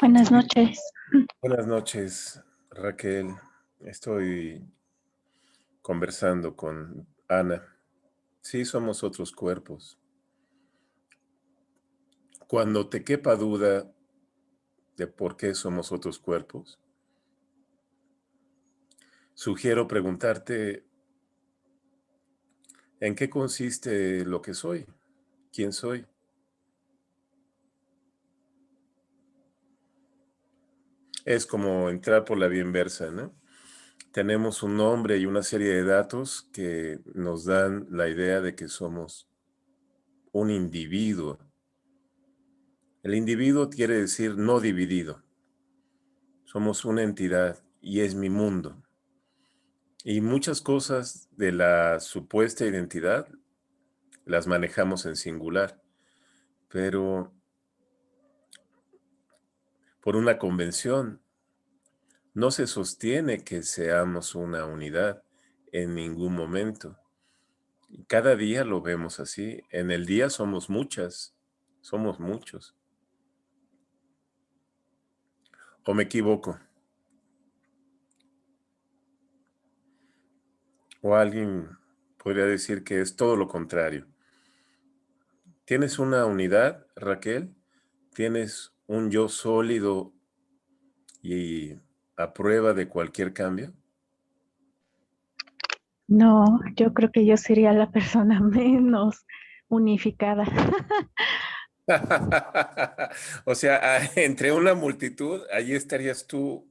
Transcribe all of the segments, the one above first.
Buenas Sí, noches. buenas noches, Raquel. Estoy conversando con Ana. Sí, somos otros cuerpos. Cuando te quepa duda de por qué somos otros cuerpos, sugiero preguntarte en qué consiste lo que soy, quién soy. Es como entrar por la vía inversa, ¿no? Tenemos un nombre y una serie de datos que nos dan la idea de que somos un individuo. El individuo quiere decir no dividido. Somos una entidad y es mi mundo. Y muchas cosas de la supuesta identidad las manejamos en singular, pero por una convención no se sostiene que seamos una unidad en ningún momento. Cada día lo vemos así. En el día somos muchas, somos muchos. ¿O me equivoco? O alguien podría decir que es todo lo contrario. ¿Tienes una unidad, Raquel? ¿Tienes un yo sólido y a prueba de cualquier cambio? No, yo creo que yo sería la persona menos unificada. O sea, entre una multitud, allí estarías tú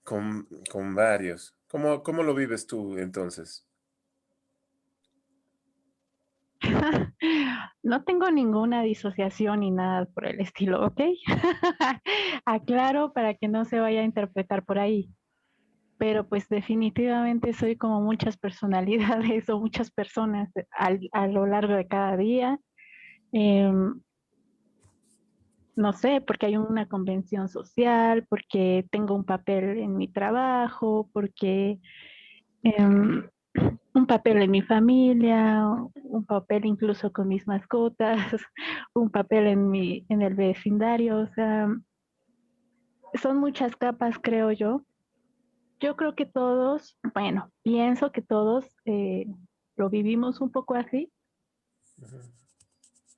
con varios. ¿Cómo lo vives tú entonces? No tengo ninguna disociación ni nada por el estilo, ¿ok? Aclaro para que no se vaya a interpretar por ahí. Pero pues definitivamente soy como muchas personalidades o muchas personas a lo largo de cada día. Em, no sé, porque hay una convención social, porque tengo un papel en mi trabajo, porque em, un papel en mi familia, un papel incluso con mis mascotas, un papel en el vecindario, o sea, son muchas capas, creo yo. Yo creo que todos, bueno, pienso que todos lo vivimos un poco así,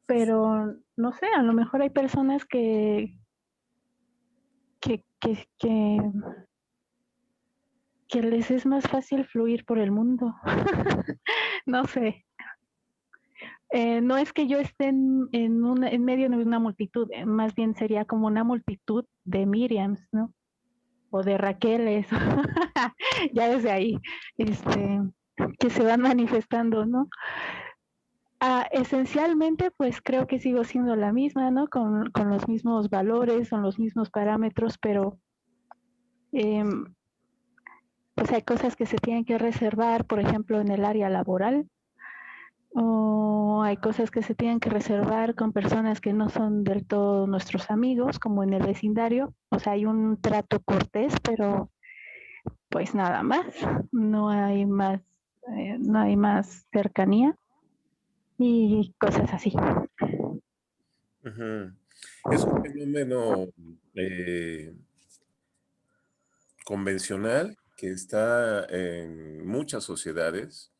pero no sé, a lo mejor hay personas que que les es más fácil fluir por el mundo. No sé. No es que yo esté en medio de una multitud, más bien sería como una multitud de Miriams, ¿no? O de Raqueles, ya desde ahí, este, que se van manifestando, ¿no? Esencialmente, pues creo que sigo siendo la misma, ¿no? Con los mismos valores, con los mismos parámetros, pero eh, pues hay cosas que se tienen que reservar, por ejemplo, en el área laboral, o hay cosas que se tienen que reservar con personas que no son del todo nuestros amigos, como en el vecindario. O sea, hay un trato cortés, pero pues nada más, no hay más, no hay más cercanía y cosas así. Ujú. Es un fenómeno eh, convencional que está en muchas sociedades.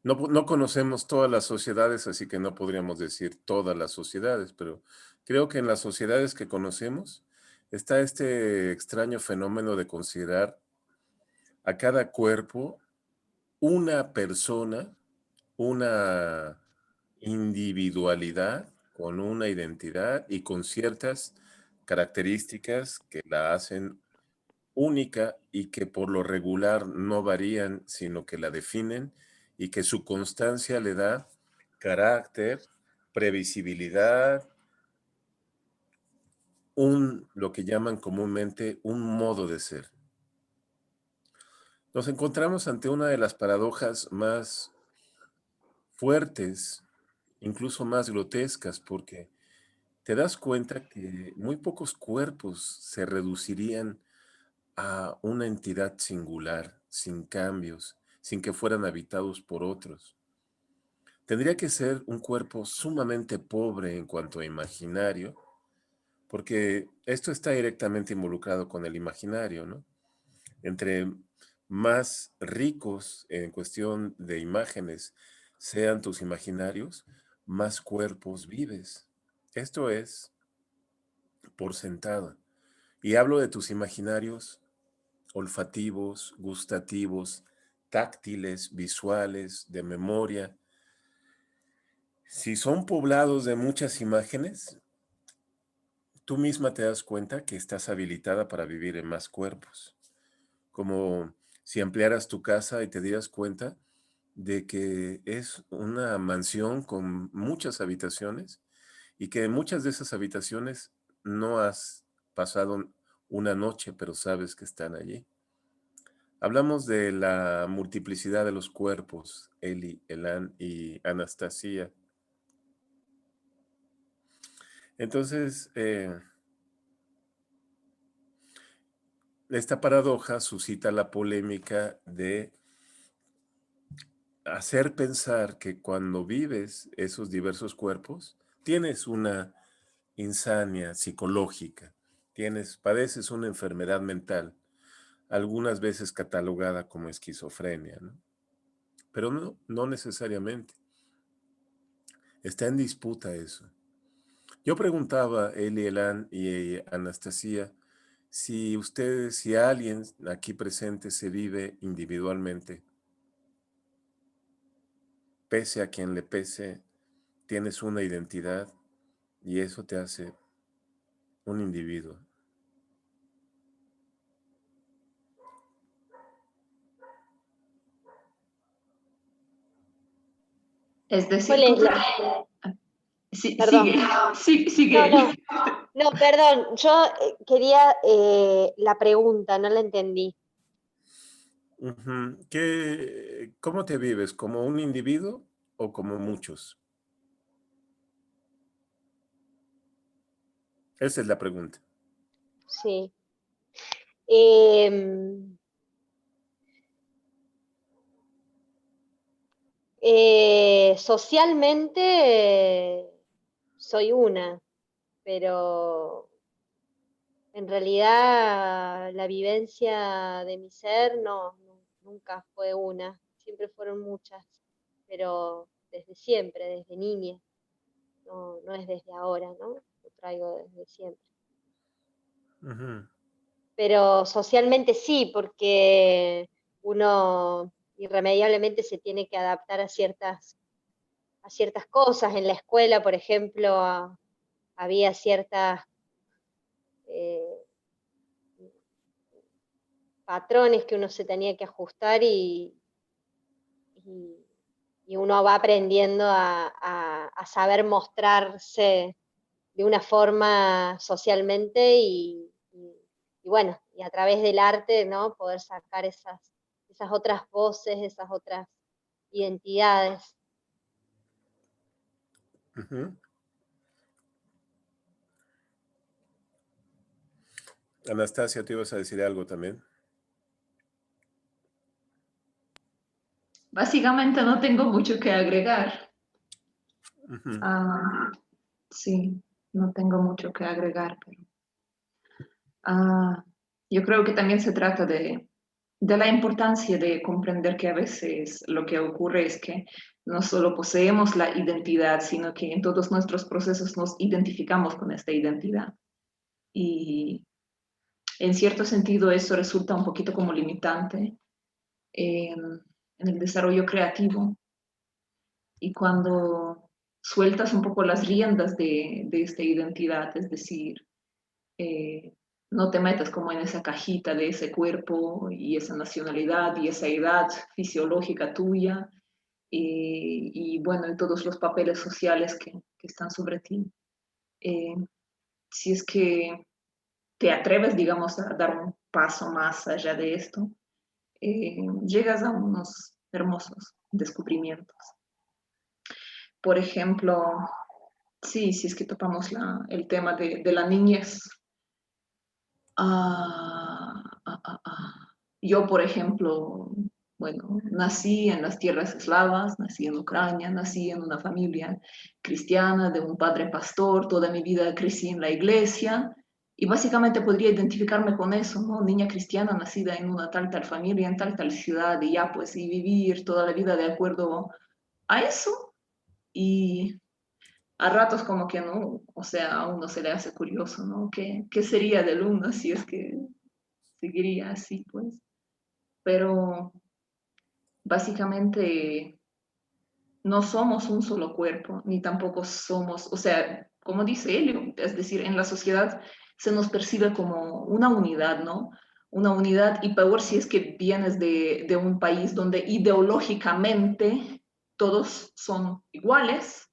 No conocemos todas las sociedades, así que no podríamos decir todas las sociedades, pero creo que en las sociedades que conocemos está este extraño fenómeno de considerar a cada cuerpo una persona, una individualidad con una identidad y con ciertas características que la hacen única y que por lo regular no varían, sino que la definen y que su constancia le da carácter, previsibilidad, lo que llaman comúnmente un modo de ser. Nos encontramos ante una de las paradojas más fuertes, incluso más grotescas, porque te das cuenta que muy pocos cuerpos se reducirían a una entidad singular, sin cambios, sin que fueran habitados por otros. Tendría que ser un cuerpo sumamente pobre en cuanto a imaginario porque esto está directamente involucrado con el imaginario, ¿no? Entre más ricos en cuestión de imágenes sean tus imaginarios, más cuerpos vives. Esto es por sentado. Y hablo de tus imaginarios olfativos, gustativos, táctiles, visuales, de memoria. Si son poblados de muchas imágenes, tú misma te das cuenta que estás habilitada para vivir en más cuerpos. Como si ampliaras tu casa y te dieras cuenta de que es una mansión con muchas habitaciones y que en muchas de esas habitaciones no has pasado una noche, pero sabes que están allí. Hablamos de la multiplicidad de los cuerpos, Eli, Elan y Anastasia. Entonces, esta paradoja suscita la polémica de hacer pensar que cuando vives esos diversos cuerpos, tienes una insania psicológica, padeces una enfermedad mental, algunas veces catalogada como esquizofrenia, ¿no? Pero no necesariamente. Está en disputa eso. Yo preguntaba, Eli, Elan y Anastasia, si alguien aquí presente se vive individualmente, pese a quien le pese, tienes una identidad y eso te hace un individuo. Es decir, ¿Cuál es la? Sí, Perdón. sigue. No, perdón, yo quería la pregunta, no la entendí. Ujú. ¿Cómo te vives? ¿Como un individuo o como muchos? Esa es la pregunta. Sí. Socialmente soy una, pero en realidad la vivencia de mi ser nunca fue una, siempre fueron muchas, pero desde siempre, desde niña, no es desde ahora, ¿no? Lo traigo desde siempre. Ujú. Pero socialmente sí, porque uno irremediablemente se tiene que adaptar a ciertas cosas. En la escuela, por ejemplo, había ciertas eh, patrones que uno se tenía que ajustar y, y uno va aprendiendo a saber mostrarse de una forma socialmente y bueno, y a través del arte, ¿no? Poder sacar esas otras voces, esas otras identidades. Ujú. Anastasia, ¿te ibas a decir algo también? Básicamente no tengo mucho que agregar. Ujú. Sí, no tengo mucho que agregar, pero yo creo que también se trata de la importancia de comprender que a veces lo que ocurre es que no solo poseemos la identidad, sino que en todos nuestros procesos nos identificamos con esta identidad. Y en cierto sentido eso resulta un poquito como limitante en el desarrollo creativo. Y cuando sueltas un poco las riendas de esta identidad, es decir, no te metas como en esa cajita de ese cuerpo y esa nacionalidad y esa edad fisiológica tuya y bueno, en todos los papeles sociales que están sobre ti. Si es que te atreves, digamos, a dar un paso más allá de esto, llegas a unos hermosos descubrimientos. Por ejemplo, sí, si es que topamos el tema de la niñez. Yo, por ejemplo, bueno, nací en las tierras eslavas, nací en Ucrania, nací en una familia cristiana de un padre pastor, toda mi vida crecí en la iglesia y básicamente podría identificarme con eso, ¿no? Niña cristiana nacida en una tal familia, en tal ciudad y ya pues y vivir toda la vida de acuerdo a eso y a ratos como que no, o sea, a uno se le hace curioso, ¿no? ¿Qué sería del uno si es que seguiría así, pues? Pero básicamente no somos un solo cuerpo, ni tampoco somos, o sea, como dice Helio, es decir, en la sociedad se nos percibe como una unidad, ¿no? Una unidad, y peor si es que vienes de un país donde ideológicamente todos son iguales,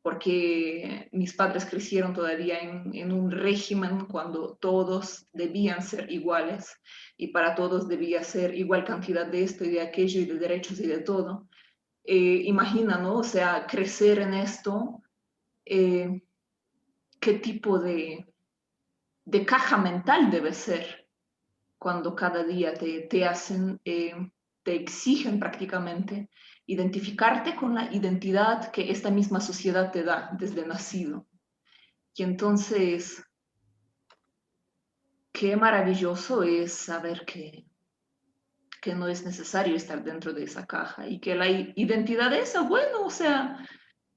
porque mis padres crecieron todavía en un régimen cuando todos debían ser iguales y para todos debía ser igual cantidad de esto y de aquello y de derechos y de todo. Imagina, ¿no? O sea, crecer en esto, eh, qué tipo de caja mental debe ser cuando cada día te hacen, te exigen prácticamente identificarte con la identidad que esta misma sociedad te da desde nacido. Y entonces, qué maravilloso es saber que no es necesario estar dentro de esa caja y que la identidad esa, bueno, o sea,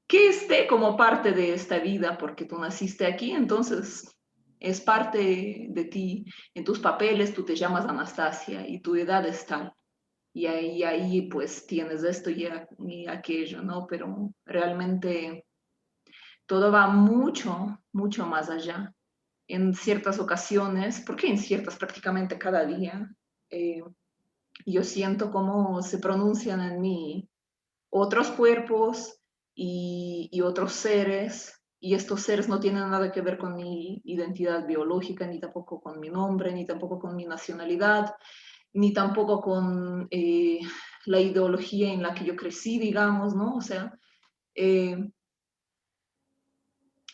que esté como parte de esta vida porque tú naciste aquí, entonces es parte de ti. En tus papeles tú te llamas Anastasia y tu edad es tal. Y ahí pues tienes esto y aquello, ¿no? Pero realmente todo va mucho, mucho más allá. En ciertas ocasiones, porque en ciertas prácticamente cada día, eh, yo siento cómo se pronuncian en mí otros cuerpos y otros seres, y estos seres no tienen nada que ver con mi identidad biológica, ni tampoco con mi nombre, ni tampoco con mi nacionalidad, ni tampoco con la ideología en la que yo crecí, digamos, ¿no? O sea, eh,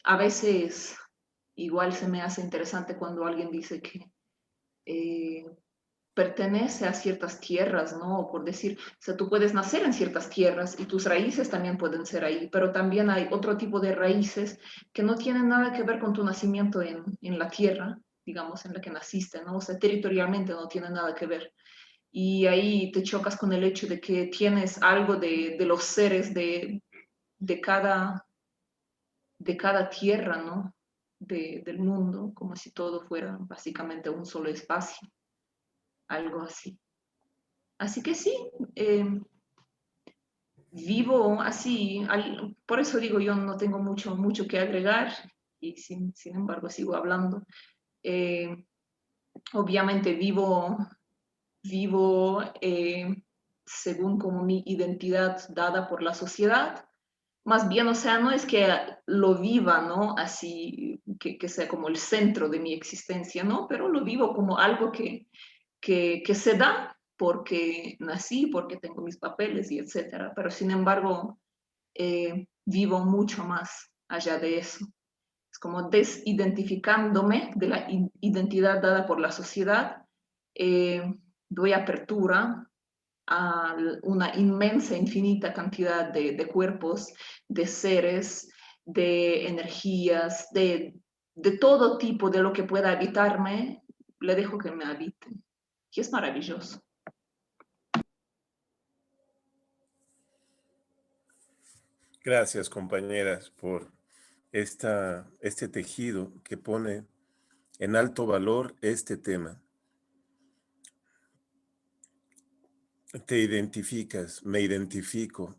a veces igual se me hace interesante cuando alguien dice que eh, pertenece a ciertas tierras, ¿no? Por decir, o sea, tú puedes nacer en ciertas tierras y tus raíces también pueden ser ahí, pero también hay otro tipo de raíces que no tienen nada que ver con tu nacimiento en la tierra, digamos, en la que naciste, ¿no? O sea, territorialmente no tiene nada que ver. Y ahí te chocas con el hecho de que tienes algo de los seres de cada, de cada tierra, ¿no? Del mundo, como si todo fuera básicamente un solo espacio, algo así. Así que sí, eh, vivo así, por eso digo yo no tengo mucho que agregar y sin embargo sigo hablando. Eh, obviamente vivo según como mi identidad dada por la sociedad. Más bien, o sea, no es que lo viva, ¿no? Así, que sea como el centro de mi existencia, ¿no? Pero lo vivo como algo que se da porque nací, porque tengo mis papeles y etcétera. Pero sin embargo, vivo mucho más allá de eso. Es como desidentificándome de la identidad dada por la sociedad, eh, doy apertura a una inmensa, infinita cantidad de cuerpos, de seres, de energías, de todo tipo de lo que pueda habitarme, le dejo que me habiten. Y es maravilloso. Gracias, compañeras, por este tejido que pone en alto valor este tema. Te identificas, me identifico,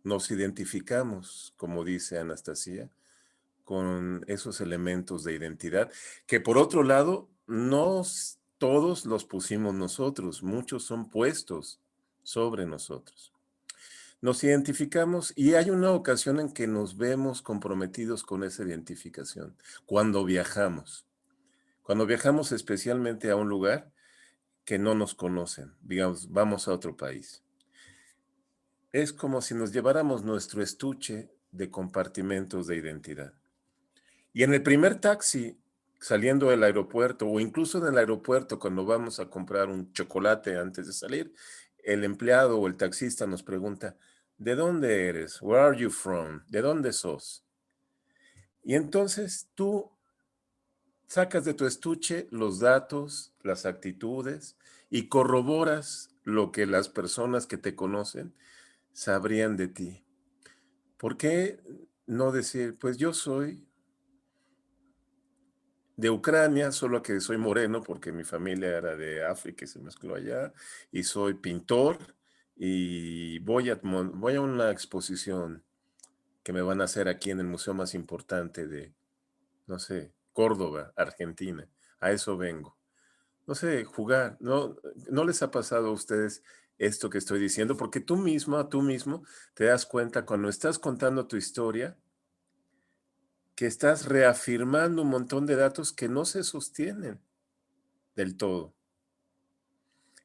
nos identificamos, como dice Anastasia, con esos elementos de identidad, que por otro lado, no todos los pusimos nosotros, muchos son puestos sobre nosotros. Nos identificamos y hay una ocasión en que nos vemos comprometidos con esa identificación, cuando viajamos. Cuando viajamos especialmente a un lugar que no nos conocen, digamos, vamos a otro país. Es como si nos lleváramos nuestro estuche de compartimentos de identidad. Y en el primer taxi, saliendo del aeropuerto, o incluso en el aeropuerto cuando vamos a comprar un chocolate antes de salir, el empleado o el taxista nos pregunta, ¿de dónde eres? Where are you from? ¿De dónde sos? Y entonces tú sacas de tu estuche los datos, las actitudes y corroboras lo que las personas que te conocen sabrían de ti. ¿Por qué no decir, pues yo soy de Ucrania, solo que soy moreno porque mi familia era de África y se mezcló allá, y soy pintor y voy a una exposición que me van a hacer aquí en el museo más importante de, no sé, Córdoba, Argentina. A eso vengo. No sé, jugar. ¿No les ha pasado a ustedes esto que estoy diciendo? Porque tú mismo, te das cuenta cuando estás contando tu historia que estás reafirmando un montón de datos que no se sostienen del todo.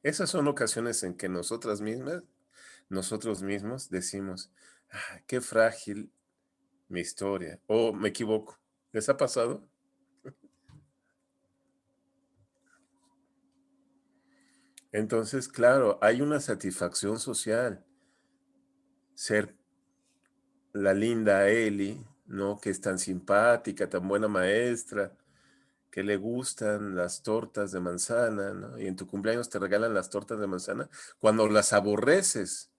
Esas son ocasiones en que nosotros mismos decimos, "Ah, qué frágil mi historia", o me equivoco. ¿Les ha pasado? Entonces, claro, hay una satisfacción social. Ser la linda Eli, ¿no? Que es tan simpática, tan buena maestra, que le gustan las tortas de manzana, ¿no? Y en tu cumpleaños te regalan las tortas de manzana cuando las aborreces,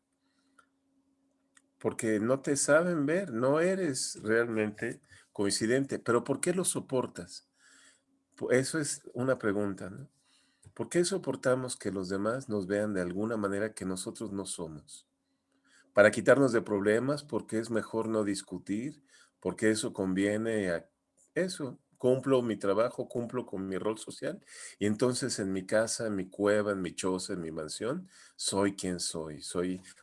porque no te saben ver, no eres realmente coincidente. Pero ¿por qué lo soportas? Eso es una pregunta, ¿no? ¿Por qué soportamos que los demás nos vean de alguna manera que nosotros no somos? Para quitarnos de problemas, porque es mejor no discutir, porque eso conviene a eso. Cumplo mi trabajo, cumplo con mi rol social, y entonces en mi casa, en mi cueva, en mi choza, en mi mansión, soy quien soy.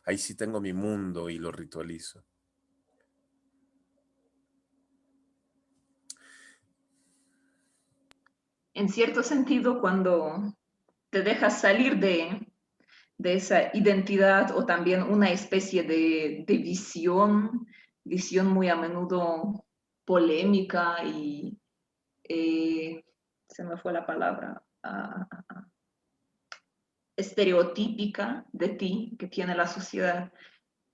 Ahí sí tengo mi mundo y lo ritualizo. En cierto sentido, cuando te dejas salir de esa identidad o también una especie de visión muy a menudo polémica y se me fue la palabra, estereotípica de ti que tiene la sociedad.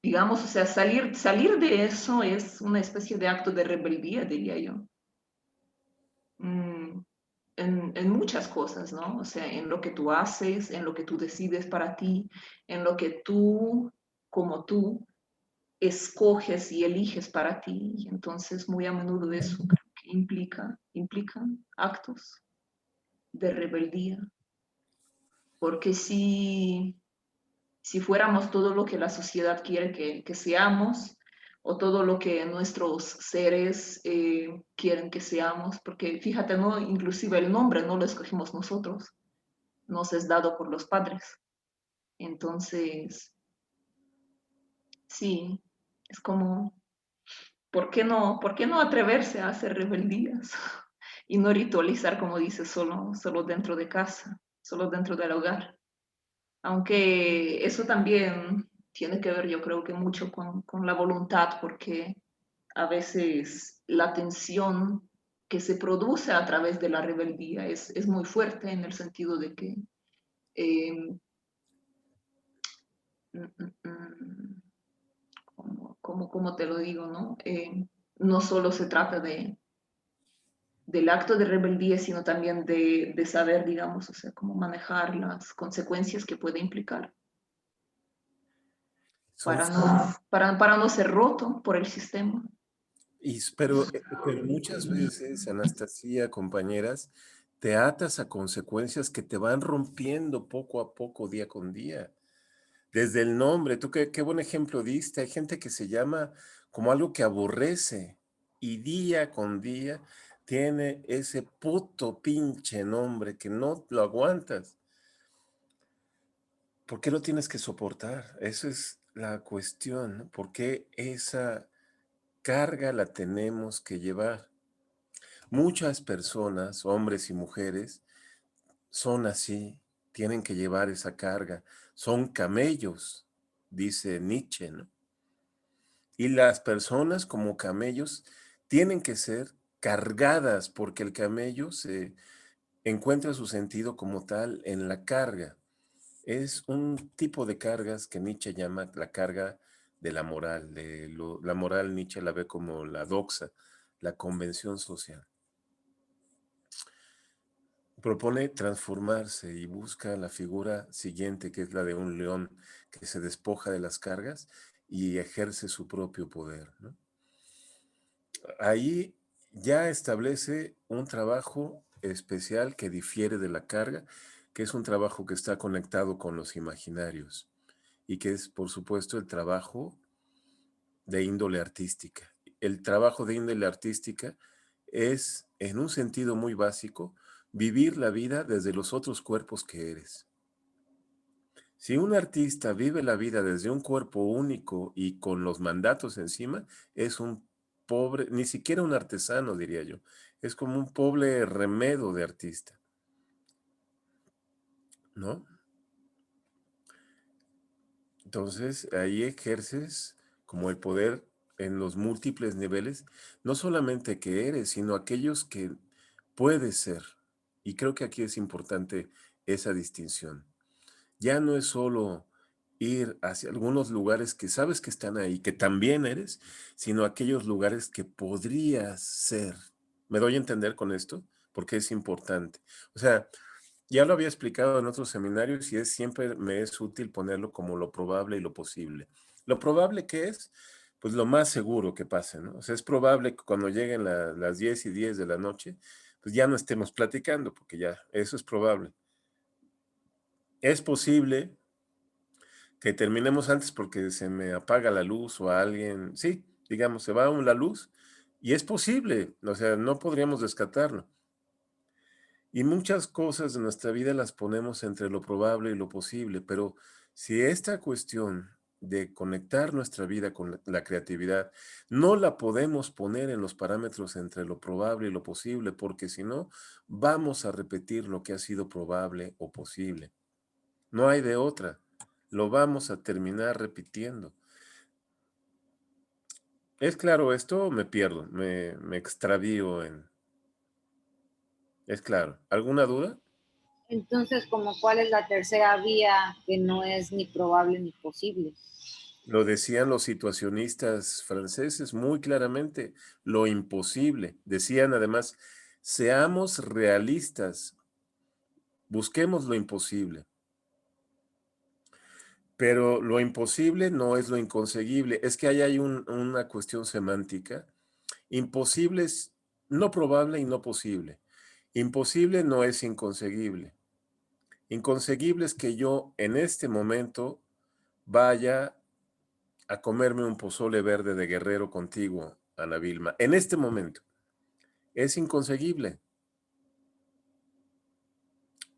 Digamos, o sea, salir de eso es una especie de acto de rebeldía, diría yo. Mm, en muchas cosas, ¿no? O sea, en lo que tú haces, en lo que tú decides para ti, en lo que tú, como tú, escoges y eliges para ti. Y entonces, muy a menudo eso creo que implican actos de rebeldía. Porque si fuéramos todo lo que la sociedad quiere que seamos, o todo lo que nuestros seres quieren que seamos, porque fíjate, ¿no? Inclusive el nombre no lo escogimos nosotros, nos es dado por los padres. Entonces, sí, es como, por qué no atreverse a hacer rebeldías y no ritualizar, como dices, solo dentro de casa, solo dentro del hogar? Aunque eso también tiene que ver, yo creo que mucho con la voluntad, porque a veces la tensión que se produce a través de la rebeldía es muy fuerte en el sentido de que, eh, como te lo digo, ¿no? No solo se trata del acto de rebeldía, sino también de saber, digamos, o sea, cómo manejar las consecuencias que puede implicar Son, para no ser roto por el sistema. pero muchas veces, Anastasia, compañeras, te atas a consecuencias que te van rompiendo poco a poco, día con día. Desde el nombre, tú qué buen ejemplo diste. Hay gente que se llama como algo que aborrece y día con día tiene ese puto pinche nombre que no lo aguantas. ¿Por qué lo tienes que soportar? Esa es la cuestión, ¿no? ¿Por qué esa carga la tenemos que llevar? Muchas personas, hombres y mujeres, son así, tienen que llevar esa carga. Son camellos, dice Nietzsche, ¿no? Y las personas como camellos tienen que ser cargadas porque el camello se encuentra su sentido como tal en la carga. es un tipo de cargas que Nietzsche llama la carga de la moral. La moral Nietzsche la ve como la doxa, la convención social. Propone transformarse y busca la figura siguiente, que es la de un león que se despoja de las cargas y ejerce su propio poder, ¿no? Ahí ya establece un trabajo especial que difiere de la carga, que es un trabajo que está conectado con los imaginarios y que es, por supuesto, el trabajo de índole artística. El trabajo de índole artística es, en un sentido muy básico, vivir la vida desde los otros cuerpos que eres. Si un artista vive la vida desde un cuerpo único y con los mandatos encima, es un pobre, ni siquiera un artesano, diría yo. Es como un pobre remedo de artista, ¿no? Entonces, ahí ejerces como el poder en los múltiples niveles, no solamente que eres, sino aquellos que puedes ser. Y creo que aquí es importante esa distinción. Ya no es solo ir hacia algunos lugares que sabes que están ahí, que también eres, sino aquellos lugares que podrías ser. ¿Me doy a entender con esto? Porque es importante. O sea, ya lo había explicado en otros seminarios y siempre me es útil ponerlo como lo probable y lo posible. Lo probable que es, pues lo más seguro que pase, ¿no? O sea, es probable que cuando lleguen las 10:10 de la noche, pues ya no estemos platicando, porque ya, eso es probable. Es posible que terminemos antes porque se me apaga la luz o a alguien, sí, digamos, se va la luz y es posible, o sea, no podríamos descartarlo. Y muchas cosas de nuestra vida las ponemos entre lo probable y lo posible, pero si esta cuestión de conectar nuestra vida con la creatividad no la podemos poner en los parámetros entre lo probable y lo posible, porque si no, vamos a repetir lo que ha sido probable o posible. No hay de otra. Lo vamos a terminar repitiendo. ¿Es claro esto o me pierdo? Me extravío en... ¿Es claro? ¿Alguna duda? Entonces, como cuál es la tercera vía que no es ni probable ni posible. Lo decían los situacionistas franceses muy claramente, lo imposible. Decían además, seamos realistas, busquemos lo imposible. Pero lo imposible no es lo inconseguible. Es que ahí hay una cuestión semántica. Imposible es no probable y no posible. Imposible no es inconseguible. Inconseguible es que yo en este momento vaya a comerme un pozole verde de Guerrero contigo, Ana Vilma. En este momento. Es inconseguible.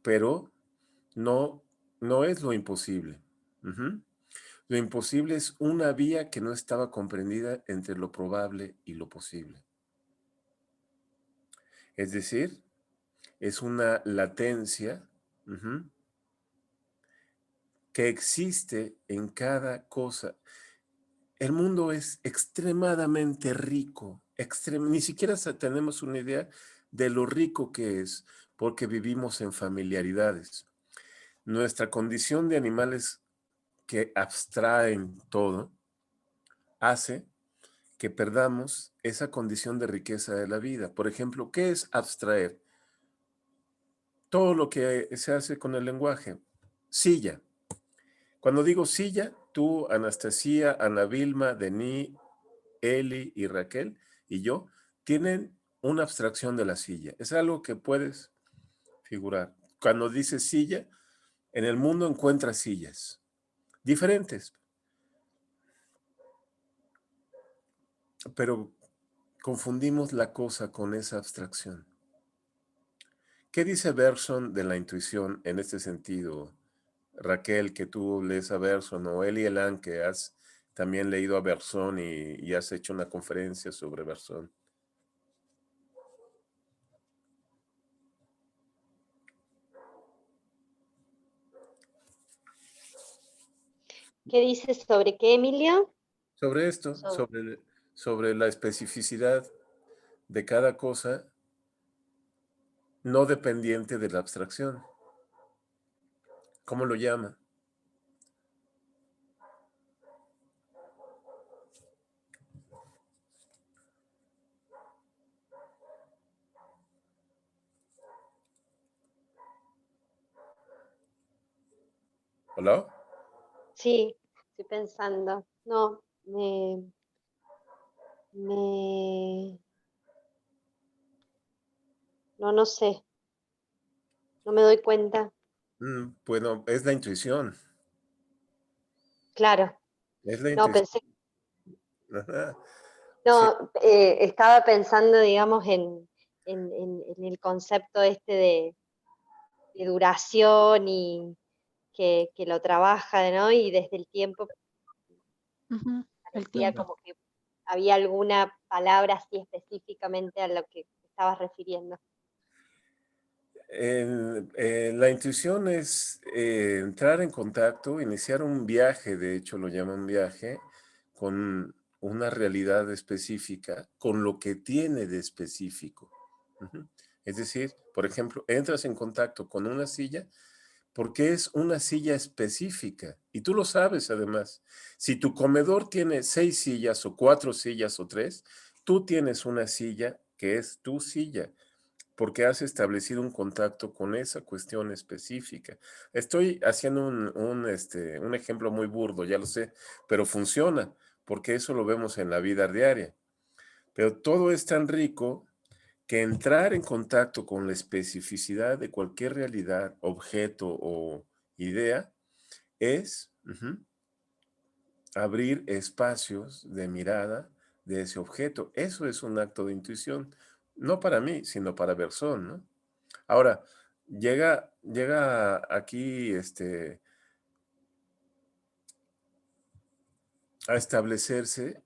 Pero no es lo imposible. Lo imposible es una vía que no estaba comprendida entre lo probable y lo posible. Es decir, es una latencia que existe en cada cosa. El mundo es extremadamente rico, ni siquiera tenemos una idea de lo rico que es, porque vivimos en familiaridades. Nuestra condición de animales que abstraen todo hace que perdamos esa condición de riqueza de la vida. Por ejemplo, ¿qué es abstraer? Todo lo que se hace con el lenguaje. Silla. Cuando digo silla, tú, Anastasia, Ana Vilma, Denis, Eli y Raquel y yo tienen una abstracción de la silla. Es algo que puedes figurar. Cuando dices silla, en el mundo encuentras sillas diferentes, pero confundimos la cosa con esa abstracción. ¿Qué dice Bergson de la intuición en este sentido? Raquel, que tú lees a Bergson, o Eli Elan, que has también leído a Bergson y has hecho una conferencia sobre Bergson. ¿Qué dices sobre qué, Emilio? Sobre esto, sobre la especificidad de cada cosa no dependiente de la abstracción. ¿Cómo lo llama? ¿Hola? Sí, estoy pensando. No, me, no sé, no me doy cuenta. Bueno, es la intuición. Claro, Es la no, intuición. pensé, Ajá. Sí, no, estaba pensando, digamos, en el concepto este de duración y que lo trabaja, ¿no? Y desde el tiempo Ujú, el parecía tiempo. como que había alguna palabra así específicamente a lo que te estabas refiriendo. la intuición es entrar en contacto, iniciar un viaje, de hecho lo llaman viaje, con una realidad específica, con lo que tiene de específico. Ujú. Es decir, por ejemplo, entras en contacto con una silla porque es una silla específica y tú lo sabes además. Si tu comedor tiene 6 sillas o 4 sillas o 3, tú tienes una silla que es tu silla porque has establecido un contacto con esa cuestión específica. Estoy haciendo un ejemplo muy burdo, ya lo sé, pero funciona, porque eso lo vemos en la vida diaria. Pero todo es tan rico que entrar en contacto con la especificidad de cualquier realidad, objeto o idea es abrir espacios de mirada de ese objeto. Eso es un acto de intuición, no para mí, sino para Bersón, ¿no? Ahora, llega aquí a establecerse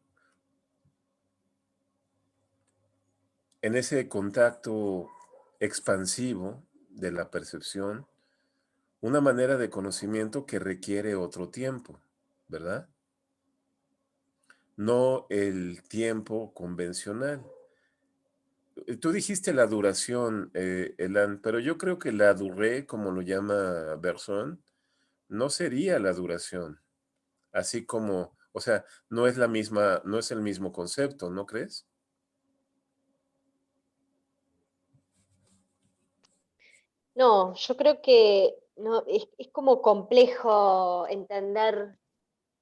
en ese contacto expansivo de la percepción una manera de conocimiento que requiere otro tiempo, ¿verdad? No el tiempo convencional. Tú dijiste la duración, Elan, pero yo creo que la durée, como lo llama Bersón, no sería la duración. Así como, o sea, no es la misma, no es el mismo concepto, ¿no crees? No, yo creo que no, es como complejo entender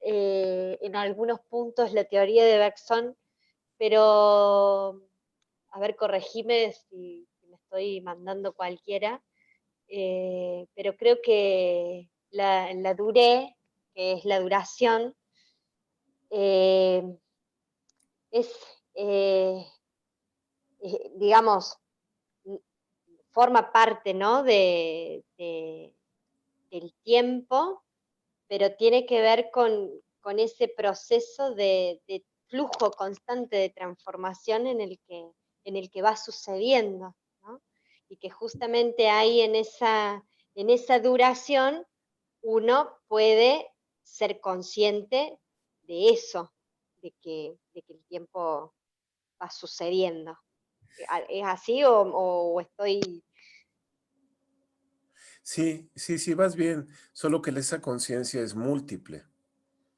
en algunos puntos la teoría de Bergson, pero, a ver, corregime si me estoy mandando cualquiera, pero creo que la durée, que es la duración, eh, es, eh, digamos, forma parte, ¿no? Del tiempo, pero tiene que ver con ese proceso de flujo constante de transformación en el que va sucediendo, ¿no? Y que justamente ahí en esa duración uno puede ser consciente de eso, de que el tiempo va sucediendo. ¿Es así o estoy... Sí, sí, sí, vas bien, solo que esa conciencia es múltiple.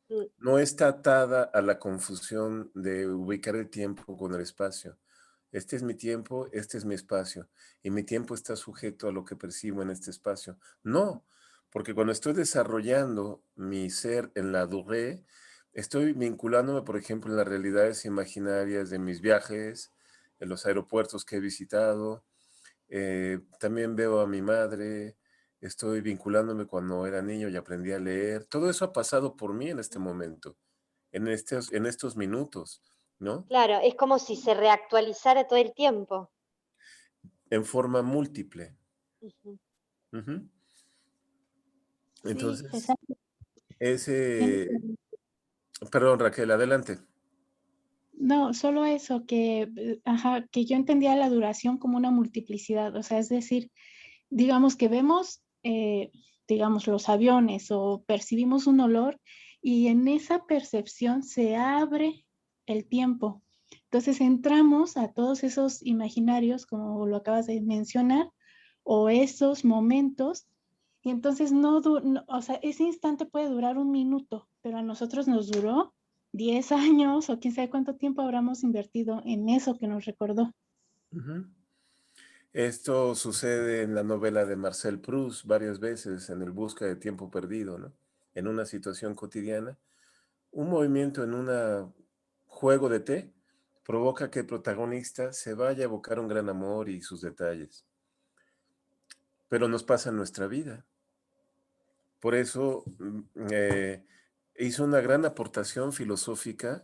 mm, No está atada a la confusión de ubicar el tiempo con el espacio. Este es mi tiempo, este es mi espacio, y mi tiempo está sujeto a lo que percibo en este espacio. No, porque cuando estoy desarrollando mi ser en la durée, estoy vinculándome, por ejemplo, en las realidades imaginarias de mis viajes, en los aeropuertos que he visitado. También veo a mi madre, estoy vinculándome cuando era niño y aprendí a leer. Todo eso ha pasado por mí en este momento, en estos minutos, ¿no? Claro, es como si se reactualizara todo el tiempo. En forma múltiple. Ujú. Ujú. Sí, Entonces, exacto. ese, perdón, Raquel, adelante. No, solo eso, ajá, que yo entendía la duración como una multiplicidad, o sea, es decir, digamos que vemos, digamos, los aviones o percibimos un olor y en esa percepción se abre el tiempo. Entonces entramos a todos esos imaginarios, como lo acabas de mencionar, o esos momentos, Y entonces o sea, ese instante puede durar un minuto, pero a nosotros nos duró 10 años o quién sabe cuánto tiempo habremos invertido en eso que nos recordó. Ujú. Esto sucede en la novela de Marcel Proust varias veces en El Busca de Tiempo Perdido, ¿no? En una situación cotidiana, un movimiento en un juego de té provoca que el protagonista se vaya a evocar un gran amor y sus detalles. Pero nos pasa en nuestra vida. Por eso hizo una gran aportación filosófica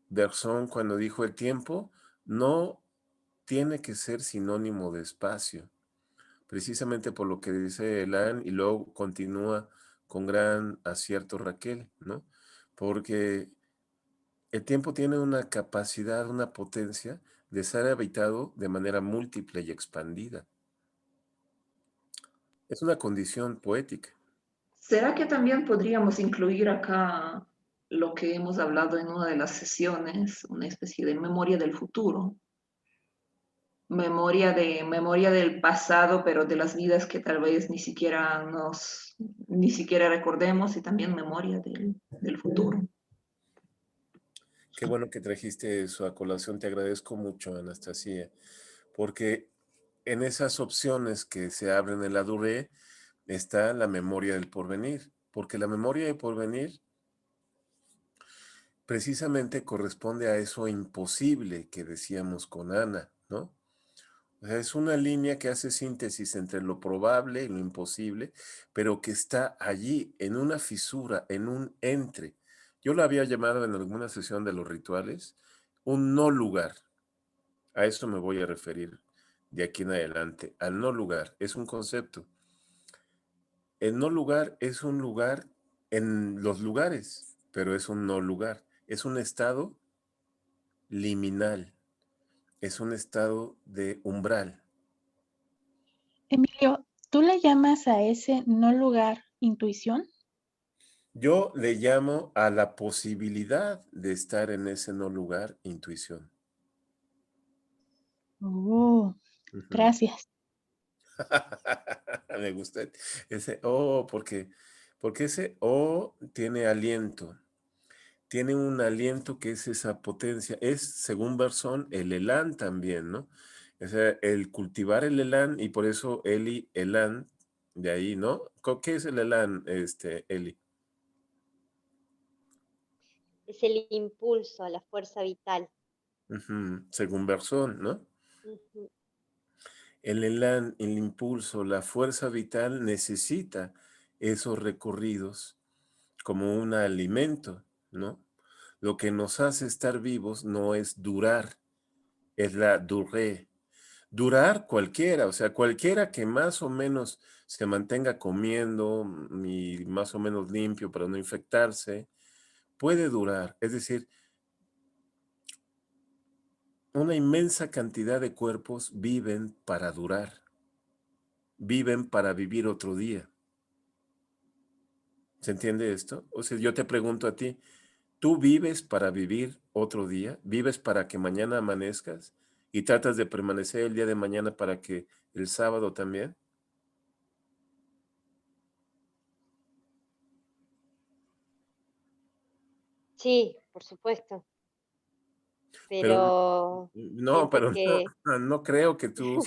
Bergson cuando dijo el tiempo no tiene que ser sinónimo de espacio, precisamente por lo que dice Elan y luego continúa con gran acierto Raquel, ¿no? Porque el tiempo tiene una capacidad, una potencia de ser habitado de manera múltiple y expandida. Es una condición poética. ¿Será que también podríamos incluir acá lo que hemos hablado en una de las sesiones, una especie de memoria del futuro? Memoria del pasado, pero de las vidas que tal vez ni siquiera recordemos, y también memoria del futuro. Qué bueno que trajiste eso a colación, te agradezco mucho, Anastasia, porque en esas opciones que se abren en la Duré está la memoria del porvenir, porque la memoria del porvenir precisamente corresponde a eso imposible que decíamos con Ana, ¿no? O sea, es una línea que hace síntesis entre lo probable y lo imposible, pero que está allí, en una fisura, en un entre. Yo lo había llamado en alguna sesión de los rituales un no lugar. A eso me voy a referir de aquí en adelante. Al no lugar es un concepto. El no lugar es un lugar en los lugares, pero es un no lugar. Es un estado liminal. Es un estado de umbral. Emilio, ¿tú le llamas a ese no lugar intuición? Yo le llamo a la posibilidad de estar en ese no lugar intuición. Oh, Ujú. gracias. Me gusta ese porque ese tiene aliento, tiene un aliento que es esa potencia, es según Bergson el elán también, ¿no? O sea, el cultivar el elán y por eso Eli, elán, de ahí, ¿no? ¿Qué es el elán, Eli? Es el impulso, la fuerza vital. Ujú, según Bergson, ¿no? Ujú. El elán, el impulso, la fuerza vital necesita esos recorridos como un alimento, ¿no? Lo que nos hace estar vivos no es durar, es la durée. Durar cualquiera, o sea, cualquiera que más o menos se mantenga comiendo y más o menos limpio para no infectarse, puede durar. Es decir, una inmensa cantidad de cuerpos viven para durar, viven para vivir otro día. ¿Se entiende esto? O sea, yo te pregunto a ti, ¿tú vives para vivir otro día? ¿Vives para que mañana amanezcas? ¿Y tratas de permanecer el día de mañana para que el sábado también? Sí, por supuesto, Pero pero no, siento pero que no, no creo que tú,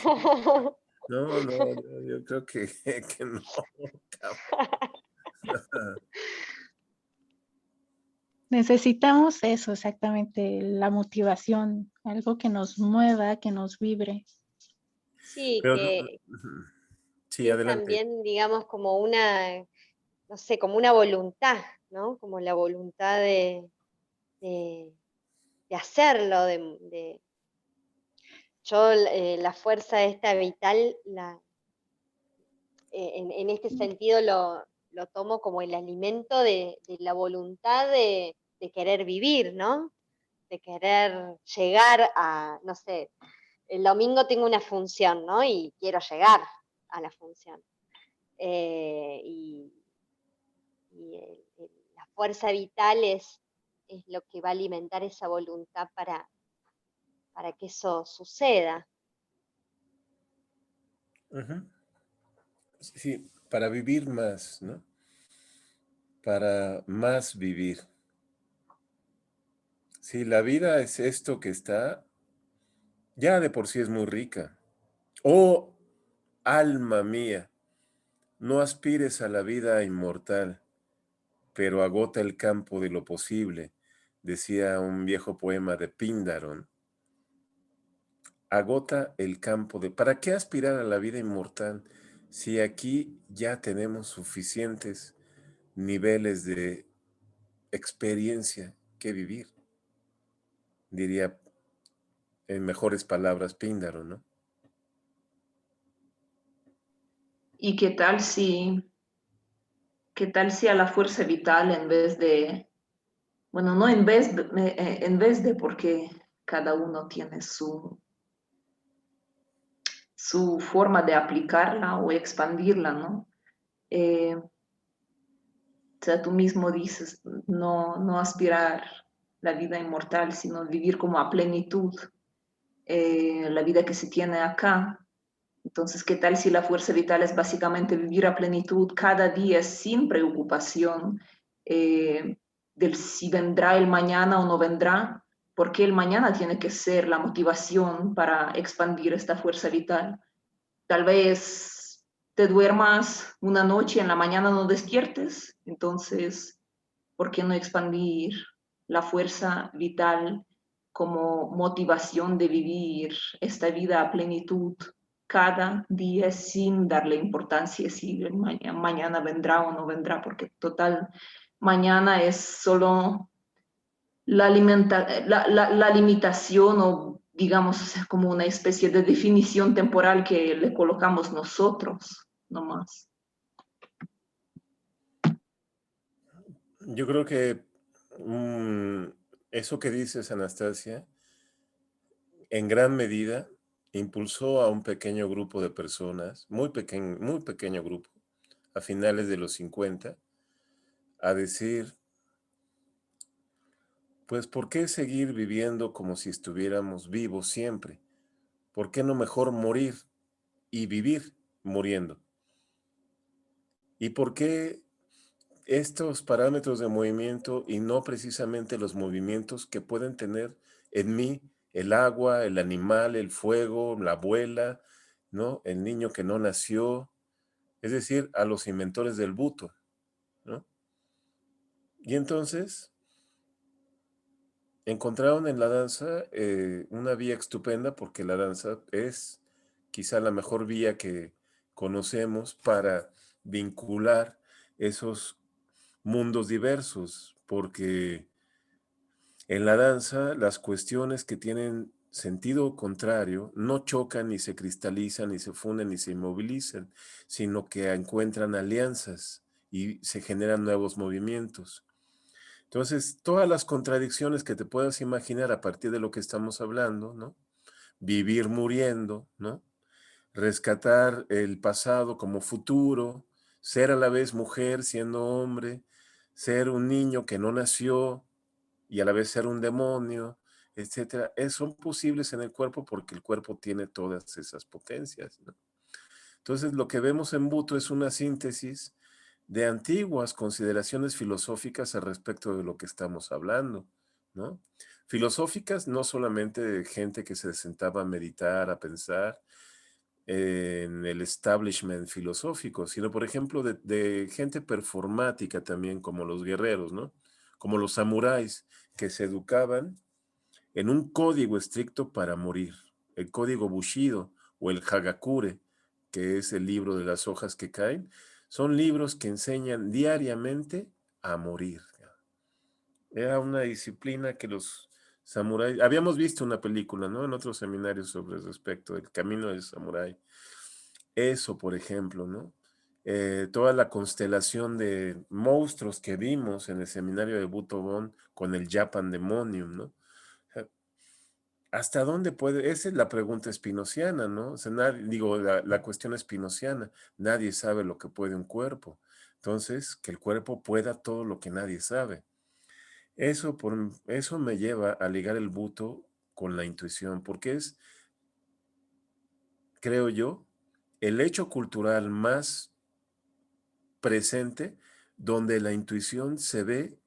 no, no, yo creo que, que no. Necesitamos eso, exactamente, la motivación, algo que nos mueva, que nos vibre. sí, Pero, que, sí, que es adelante. también, digamos, como una, no sé, como una voluntad, ¿no? Como la voluntad de, de hacerlo, yo la fuerza esta vital, en este sentido lo tomo como el alimento de la voluntad de querer vivir, ¿no? De querer llegar a, no sé, el domingo tengo una función, ¿no? Y quiero llegar a la función. Y la fuerza vital es lo que va a alimentar esa voluntad para que eso suceda. Ujú. Sí, para vivir más, ¿no? Para más vivir. Sí, la vida es esto que está, ya de por sí es muy rica. Oh, alma mía, no aspires a la vida inmortal, pero agota el campo de lo posible, decía un viejo poema de Píndaro. Agota el campo de... ¿Para qué aspirar a la vida inmortal si aquí ya tenemos suficientes niveles de experiencia que vivir? Diría en mejores palabras Píndaro, ¿no? ¿Y qué tal si a la fuerza vital en vez de, bueno, no en vez de porque cada uno tiene su forma de aplicarla o expandirla, ¿no? O sea, tú mismo dices, no aspirar la vida inmortal, sino vivir como a plenitud la vida que se tiene acá. Entonces, ¿qué tal si la fuerza vital es básicamente vivir a plenitud cada día sin preocupación del si vendrá el mañana o no vendrá? Porque el mañana tiene que ser la motivación para expandir esta fuerza vital. Tal vez te duermas una noche y en la mañana no despiertes, entonces, ¿por qué no expandir la fuerza vital como motivación de vivir esta vida a plenitud cada día sin darle importancia si mañana vendrá o no vendrá? Porque total, mañana es solo la limitación o digamos o sea, como una especie de definición temporal que le colocamos nosotros, no más. Yo creo que eso que dices, Anastasia, en gran medida impulsó a un pequeño grupo de personas, muy pequeño grupo, a finales de los 50, a decir, pues, ¿por qué seguir viviendo como si estuviéramos vivos siempre? ¿Por qué no mejor morir y vivir muriendo? ¿Y por qué estos parámetros de movimiento y no precisamente los movimientos que pueden tener en mí el agua, el animal, el fuego, la abuela, ¿no? El niño que no nació, es decir, a los inventores del buto, ¿no? Y entonces encontraron en la danza una vía estupenda porque la danza es quizá la mejor vía que conocemos para vincular esos mundos diversos, porque en la danza las cuestiones que tienen sentido contrario no chocan ni se cristalizan ni se funden ni se inmovilizan, sino que encuentran alianzas y se generan nuevos movimientos. Entonces, todas las contradicciones que te puedas imaginar a partir de lo que estamos hablando, ¿no? Vivir muriendo, ¿no? Rescatar el pasado como futuro, ser a la vez mujer siendo hombre, ser un niño que no nació y a la vez ser un demonio, etcétera, son posibles en el cuerpo porque el cuerpo tiene todas esas potencias, ¿no? Entonces, lo que vemos en Buto es una síntesis de antiguas consideraciones filosóficas al respecto de lo que estamos hablando, ¿no? Filosóficas no solamente de gente que se sentaba a meditar, a pensar en el establishment filosófico, sino por ejemplo de gente performática también, como los guerreros, ¿no? Como los samuráis que se educaban en un código estricto para morir, el código Bushido o el Hagakure, que es el libro de las hojas que caen, son libros que enseñan diariamente a morir. Era una disciplina que los samuráis, habíamos visto una película, ¿no? En otros seminarios sobre el respecto, el camino del samurái. Eso, por ejemplo, ¿no? Toda la constelación de monstruos que vimos en el seminario de Butoban con el Japan Demonium, ¿no? ¿Hasta dónde puede? Esa es la pregunta espinociana, ¿no? O sea, digo, la cuestión espinociana. Nadie sabe lo que puede un cuerpo. Entonces, que el cuerpo pueda todo lo que nadie sabe. Eso me lleva a ligar el buto con la intuición, porque es, creo yo, el hecho cultural más presente donde la intuición se ve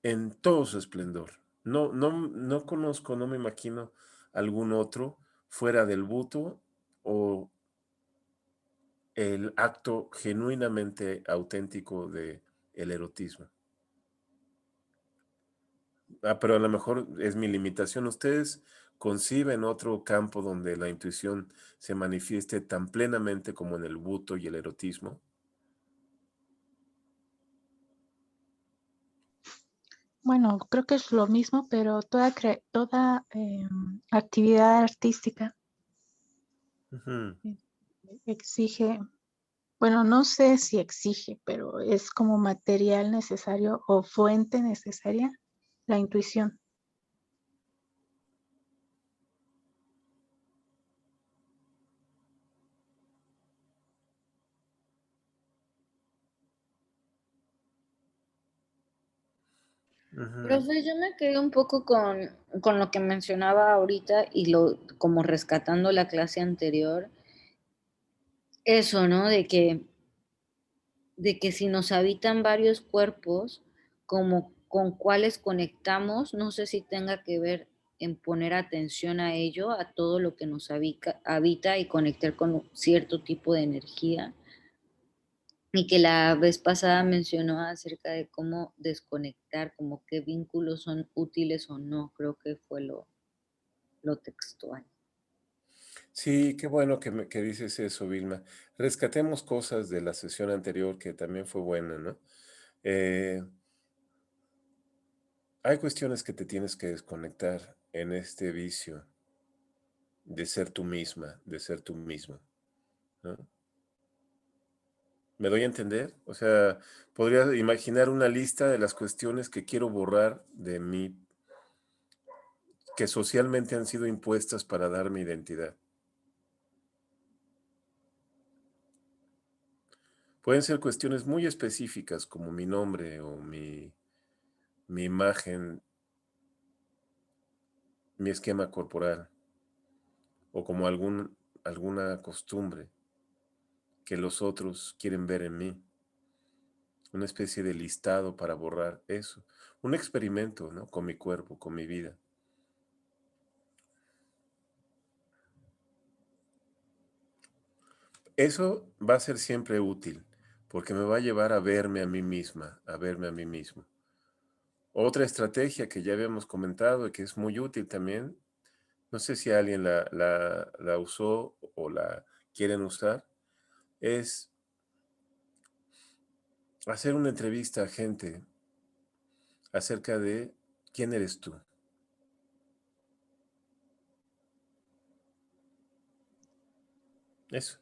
en todo su esplendor. No conozco, no me imagino algún otro fuera del buto o el acto genuinamente auténtico de el erotismo. Pero a lo mejor es mi limitación. ¿Ustedes conciben otro campo donde la intuición se manifieste tan plenamente como en el buto y el erotismo? Bueno, creo que es lo mismo, pero toda actividad artística Ujú. exige, bueno, no sé si exige, pero es como material necesario o fuente necesaria la intuición. Ujú. Profe, yo me quedé un poco con lo que mencionaba ahorita y como rescatando la clase anterior. Eso, ¿no? De que si nos habitan varios cuerpos, como con cuáles conectamos, no sé si tenga que ver en poner atención a ello, a todo lo que nos habita y conectar con cierto tipo de energía. Y que la vez pasada mencionó acerca de cómo desconectar, como qué vínculos son útiles o no, creo que fue lo textual. Sí, qué bueno que dices eso, Vilma. Rescatemos cosas de la sesión anterior que también fue buena, ¿no? Eh, Hay cuestiones que te tienes que desconectar en este vicio de ser tú misma, de ser tú mismo, ¿no? ¿Me doy a entender? O sea, podría imaginar una lista de las cuestiones que quiero borrar de mí, que socialmente han sido impuestas para darme identidad. Pueden ser cuestiones muy específicas como mi nombre o mi imagen, mi esquema corporal o como alguna costumbre que los otros quieren ver en mí. Una especie de listado para borrar eso. Un experimento, ¿no? Con mi cuerpo, con mi vida. Eso va a ser siempre útil, porque me va a llevar a verme a mí misma, a verme a mí mismo. Otra estrategia que ya habíamos comentado y que es muy útil también, no sé si alguien la usó o la quieren usar, es hacer una entrevista a gente acerca de quién eres tú. Eso,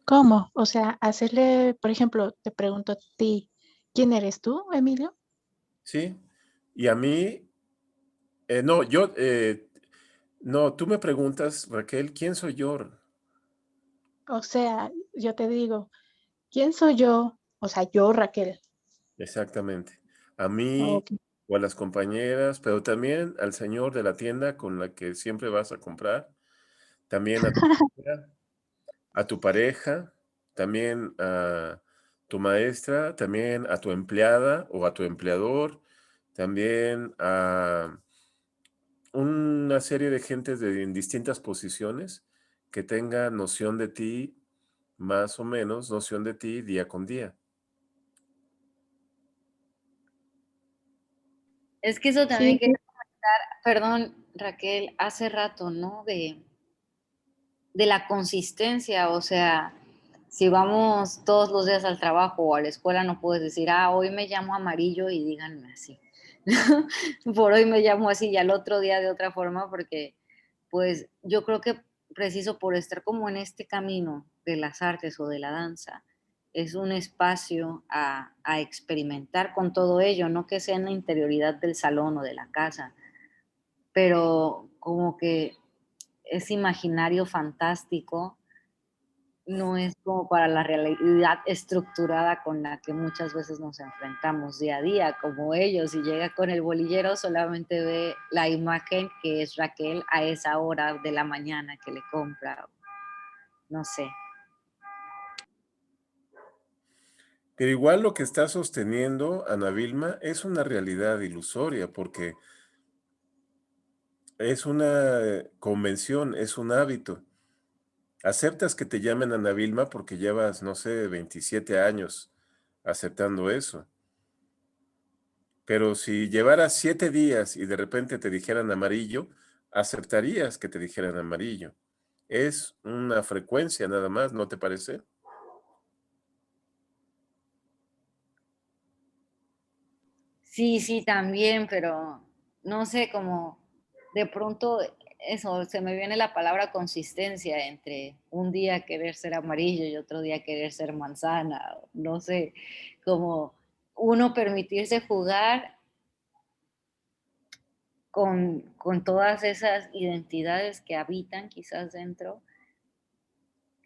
¿Cómo? O sea, hacerle, por ejemplo, te pregunto a ti, ¿quién eres tú, Emilio? ¿sí? Y a mí, no, tú me preguntas, Raquel, ¿quién soy yo? O sea, yo te digo, ¿quién soy yo? O sea, yo, Raquel. Exactamente. A mí Ok. o a las compañeras, pero también al señor de la tienda con la que siempre vas a comprar, también a tu amiga, a tu pareja, también a tu maestra, también a tu empleada o a tu empleador, también a una serie de gentes en distintas posiciones que tenga noción de ti, más o menos noción de ti día con día. Es que eso también Sí, quería comentar, perdón, Raquel, hace rato, ¿no? De la consistencia, o sea, si vamos todos los días al trabajo o a la escuela, no puedes decir, hoy me llamo amarillo y díganme así. Por hoy me llamo así y al otro día de otra forma, porque pues yo creo que preciso por estar como en este camino de las artes o de la danza, es un espacio a experimentar con todo ello, no que sea en la interioridad del salón o de la casa, pero como que es imaginario fantástico, no es como para la realidad estructurada con la que muchas veces nos enfrentamos día a día, como ellos, si llega con el bolillero solamente ve la imagen que es Raquel a esa hora de la mañana que le compra, no sé. Pero igual lo que está sosteniendo Ana Vilma es una realidad ilusoria, porque es una convención, es un hábito. Aceptas que te llamen Ana Vilma porque llevas, no sé, 27 años aceptando eso. Pero si llevaras 7 días y de repente te dijeran amarillo, aceptarías que te dijeran amarillo. Es una frecuencia nada más, ¿no te parece? Sí, sí, también, pero no sé, como de pronto eso, se me viene la palabra consistencia entre un día querer ser amarillo y otro día querer ser manzana, no sé, como uno permitirse jugar con todas esas identidades que habitan quizás dentro,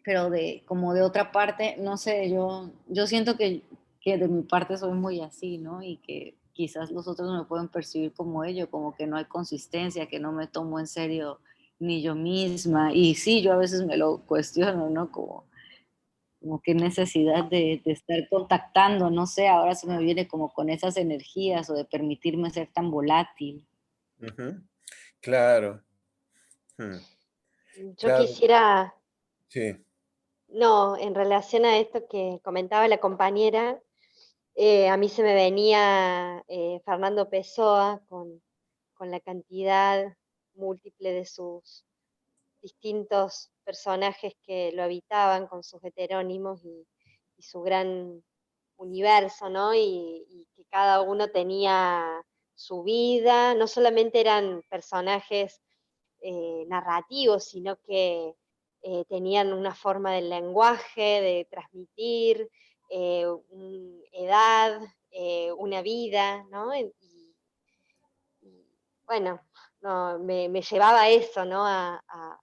pero de como de otra parte, no sé, yo siento que de mi parte soy muy así, ¿no? Y que quizás los otros me pueden percibir como ello, como que no hay consistencia, que no me tomo en serio ni yo misma. Y sí, yo a veces me lo cuestiono, ¿no? Como qué necesidad de estar contactando, no sé, ahora se me viene como con esas energías o de permitirme ser tan volátil. Ujú. Claro, mm, Yo claro, quisiera, sí. no, en relación a esto que comentaba la compañera, a mí se me venía Fernando Pessoa con la cantidad múltiple de sus distintos personajes que lo habitaban con sus heterónimos y su gran universo, ¿no? Y que cada uno tenía su vida, no solamente eran personajes narrativos, sino que tenían una forma del lenguaje, de transmitir, edad, una vida, ¿no? Y bueno, no, me llevaba a eso, ¿no? A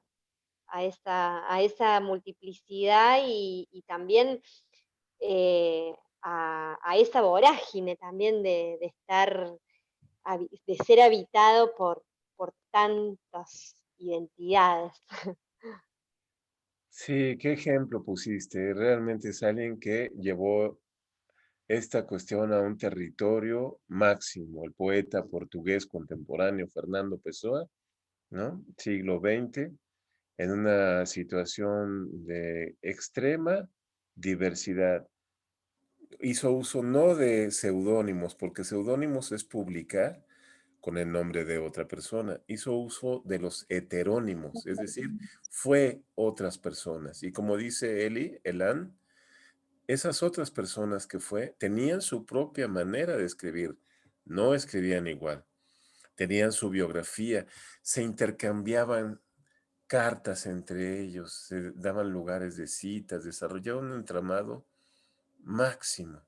esa multiplicidad y también a esa vorágine también de estar, de ser habitado por tantas identidades. Sí, qué ejemplo pusiste. Realmente es alguien que llevó esta cuestión a un territorio máximo. El poeta portugués contemporáneo Fernando Pessoa, ¿no? Siglo XX, en una situación de extrema diversidad. Hizo uso no de seudónimos, porque seudónimos es publicar con el nombre de otra persona. Hizo uso de los heterónimos, es decir, fue otras personas. Y como dice Elan, esas otras personas que fue tenían su propia manera de escribir, no escribían igual, tenían su biografía, se intercambiaban cartas entre ellos, se daban lugares de citas, desarrollaban un entramado máximo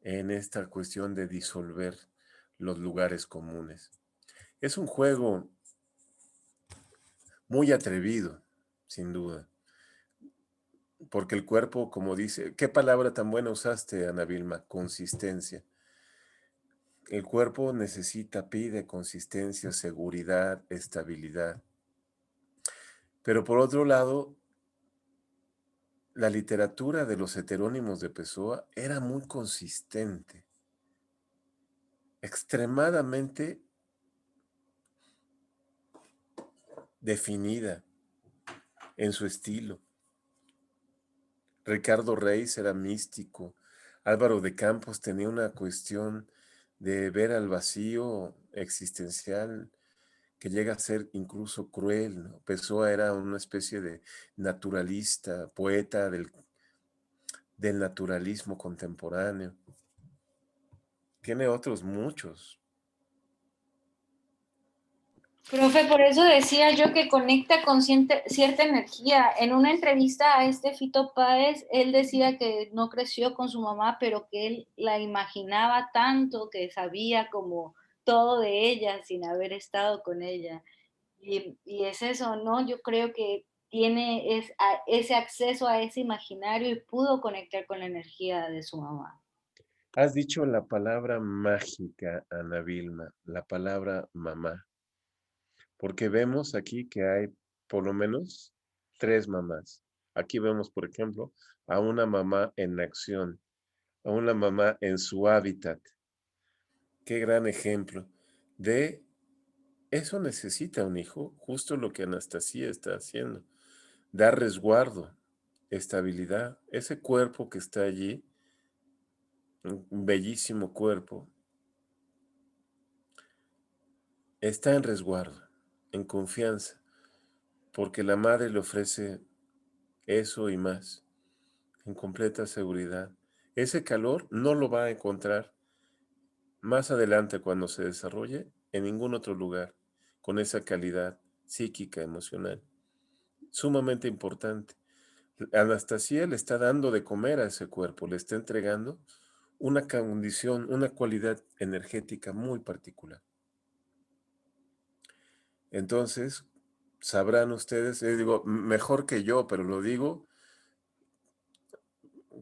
en esta cuestión de disolver los lugares comunes. Es un juego muy atrevido, sin duda, porque el cuerpo, como dice, ¿qué palabra tan buena usaste, Ana Vilma? Consistencia. El cuerpo necesita, pide consistencia, seguridad, estabilidad. Pero por otro lado, la literatura de los heterónimos de Pessoa era muy consistente, extremadamente definida en su estilo. Ricardo Reis era místico. Álvaro de Campos tenía una cuestión de ver al vacío existencial que llega a ser incluso cruel, ¿no? Pessoa era una especie de naturalista, poeta del naturalismo contemporáneo. Tiene otros muchos. Profe, por eso decía yo que conecta con cierta energía. En una entrevista a este Fito Páez, él decía que no creció con su mamá, pero que él la imaginaba tanto, que sabía como todo de ella sin haber estado con ella. Y es eso, ¿no? Yo creo que tiene ese acceso a ese imaginario y pudo conectar con la energía de su mamá. Has dicho la palabra mágica, Ana Vilma, la palabra mamá, porque vemos aquí que hay por lo menos 3 mamás. Aquí vemos, por ejemplo, a una mamá en acción, a una mamá en su hábitat. Qué gran ejemplo de eso necesita un hijo, justo lo que Anastasia está haciendo. Dar resguardo, estabilidad. Ese cuerpo que está allí, un bellísimo cuerpo, está en resguardo, en confianza, porque la madre le ofrece eso y más, en completa seguridad. Ese calor no lo va a encontrar más adelante cuando se desarrolle en ningún otro lugar, con esa calidad psíquica, emocional, sumamente importante. Anastasia le está dando de comer a ese cuerpo, le está entregando una condición, una cualidad energética muy particular. Entonces, sabrán ustedes, digo, mejor que yo, pero lo digo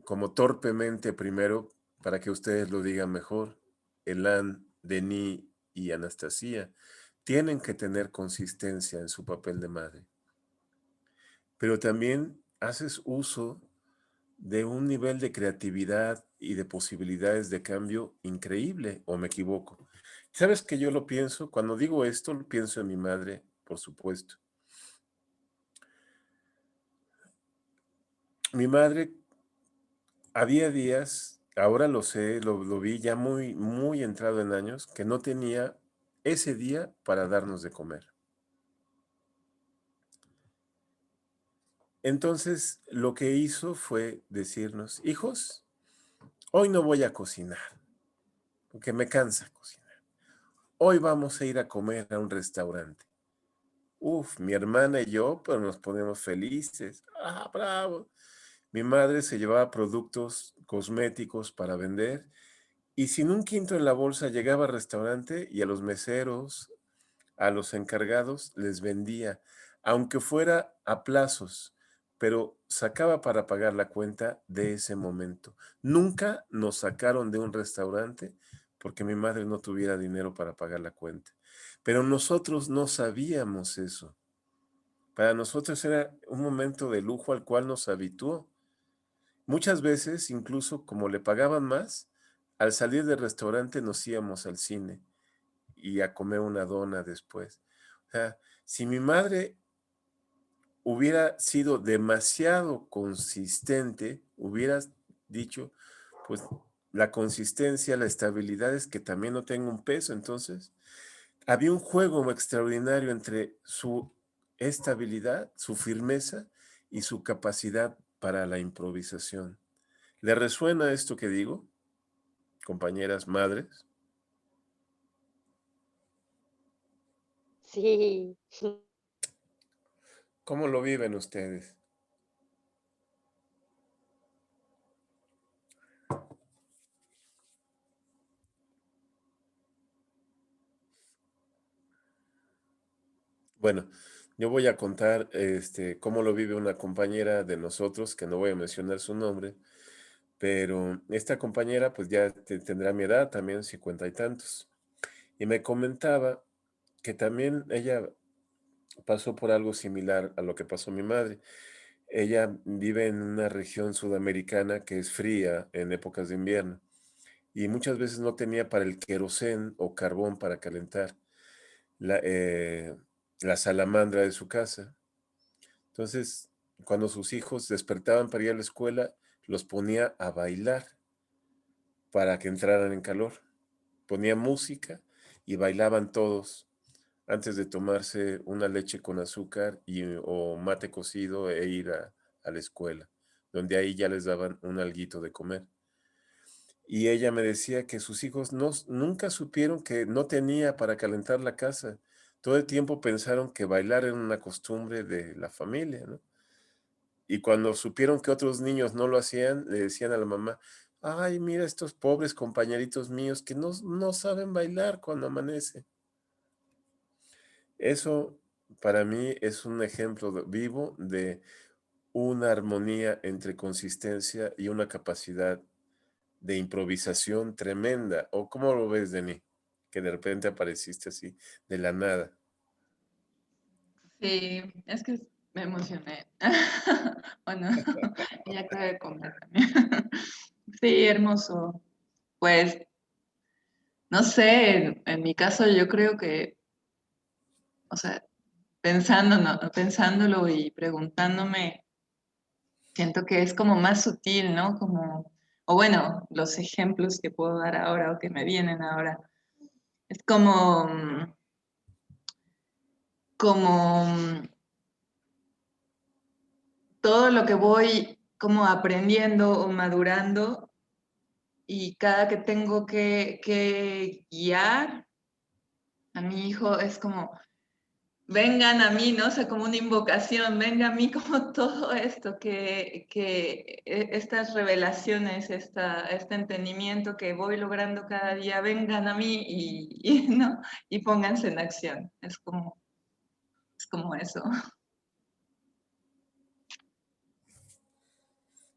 como torpemente primero para que ustedes lo digan mejor. Elan, Denis y Anastasia tienen que tener consistencia en su papel de madre. Pero también haces uso de un nivel de creatividad y de posibilidades de cambio increíble, ¿o me equivoco? ¿Sabes que yo lo pienso? Cuando digo esto, lo pienso en mi madre, por supuesto. Mi madre, había días, ahora lo sé, lo vi ya muy, muy entrado en años, que no tenía ese día para darnos de comer. Entonces, lo que hizo fue decirnos, hijos, hoy no voy a cocinar, porque me cansa cocinar. Hoy vamos a ir a comer a un restaurante. Uf, mi hermana y yo, pues nos ponemos felices. Ah, bravo. Mi madre se llevaba productos cosméticos para vender y sin un quinto en la bolsa llegaba al restaurante y a los meseros, a los encargados les vendía, aunque fuera a plazos, pero sacaba para pagar la cuenta de ese momento. Nunca nos sacaron de un restaurante porque mi madre no tuviera dinero para pagar la cuenta. Pero nosotros no sabíamos eso. Para nosotros era un momento de lujo al cual nos habituó. Muchas veces, incluso como le pagaban más, al salir del restaurante nos íbamos al cine y a comer una dona después. O sea, si mi madre hubiera sido demasiado consistente, hubieras dicho, pues la consistencia, la estabilidad es que también no tenga un peso. Entonces, había un juego extraordinario entre su estabilidad, su firmeza y su capacidad para la improvisación. ¿Le resuena esto que digo, compañeras madres? Sí. ¿Cómo lo viven ustedes? Bueno, yo voy a contar cómo lo vive una compañera de nosotros, que no voy a mencionar su nombre, pero esta compañera pues ya tendrá mi edad, también 50 y tantos, y me comentaba que también ella pasó por algo similar a lo que pasó mi madre. Ella vive en una región sudamericana que es fría en épocas de invierno y muchas veces no tenía para el querosén o carbón para calentar la, eh, la salamandra de su casa. Entonces, cuando sus hijos despertaban para ir a la escuela, los ponía a bailar para que entraran en calor. Ponía música y bailaban todos antes de tomarse una leche con azúcar o mate cocido e ir a la escuela, donde ahí ya les daban un alguito de comer. Y ella me decía que sus hijos nunca supieron que no tenía para calentar la casa. Todo el tiempo pensaron que bailar era una costumbre de la familia, ¿no? Y cuando supieron que otros niños no lo hacían, le decían a la mamá, ay, mira estos pobres compañeritos míos que no saben bailar cuando amanece. Eso para mí es un ejemplo vivo de una armonía entre consistencia y una capacidad de improvisación tremenda. ¿O cómo lo ves, Denis? Que de repente apareciste así, de la nada. Sí, es que me emocioné. Bueno, ya acabé de comer también. Sí, hermoso. Pues, no sé, en mi caso yo creo que, o sea, pensándolo y preguntándome, siento que es como más sutil, ¿no? Como, o bueno, los ejemplos que puedo dar ahora o que me vienen ahora. Es como todo lo que voy como aprendiendo o madurando y cada que tengo que guiar a mi hijo es como, vengan a mí, ¿no? O sea, como una invocación, venga a mí como todo esto, estas revelaciones, este entendimiento que voy logrando cada día, vengan a mí ¿no? Y pónganse en acción. Es como eso.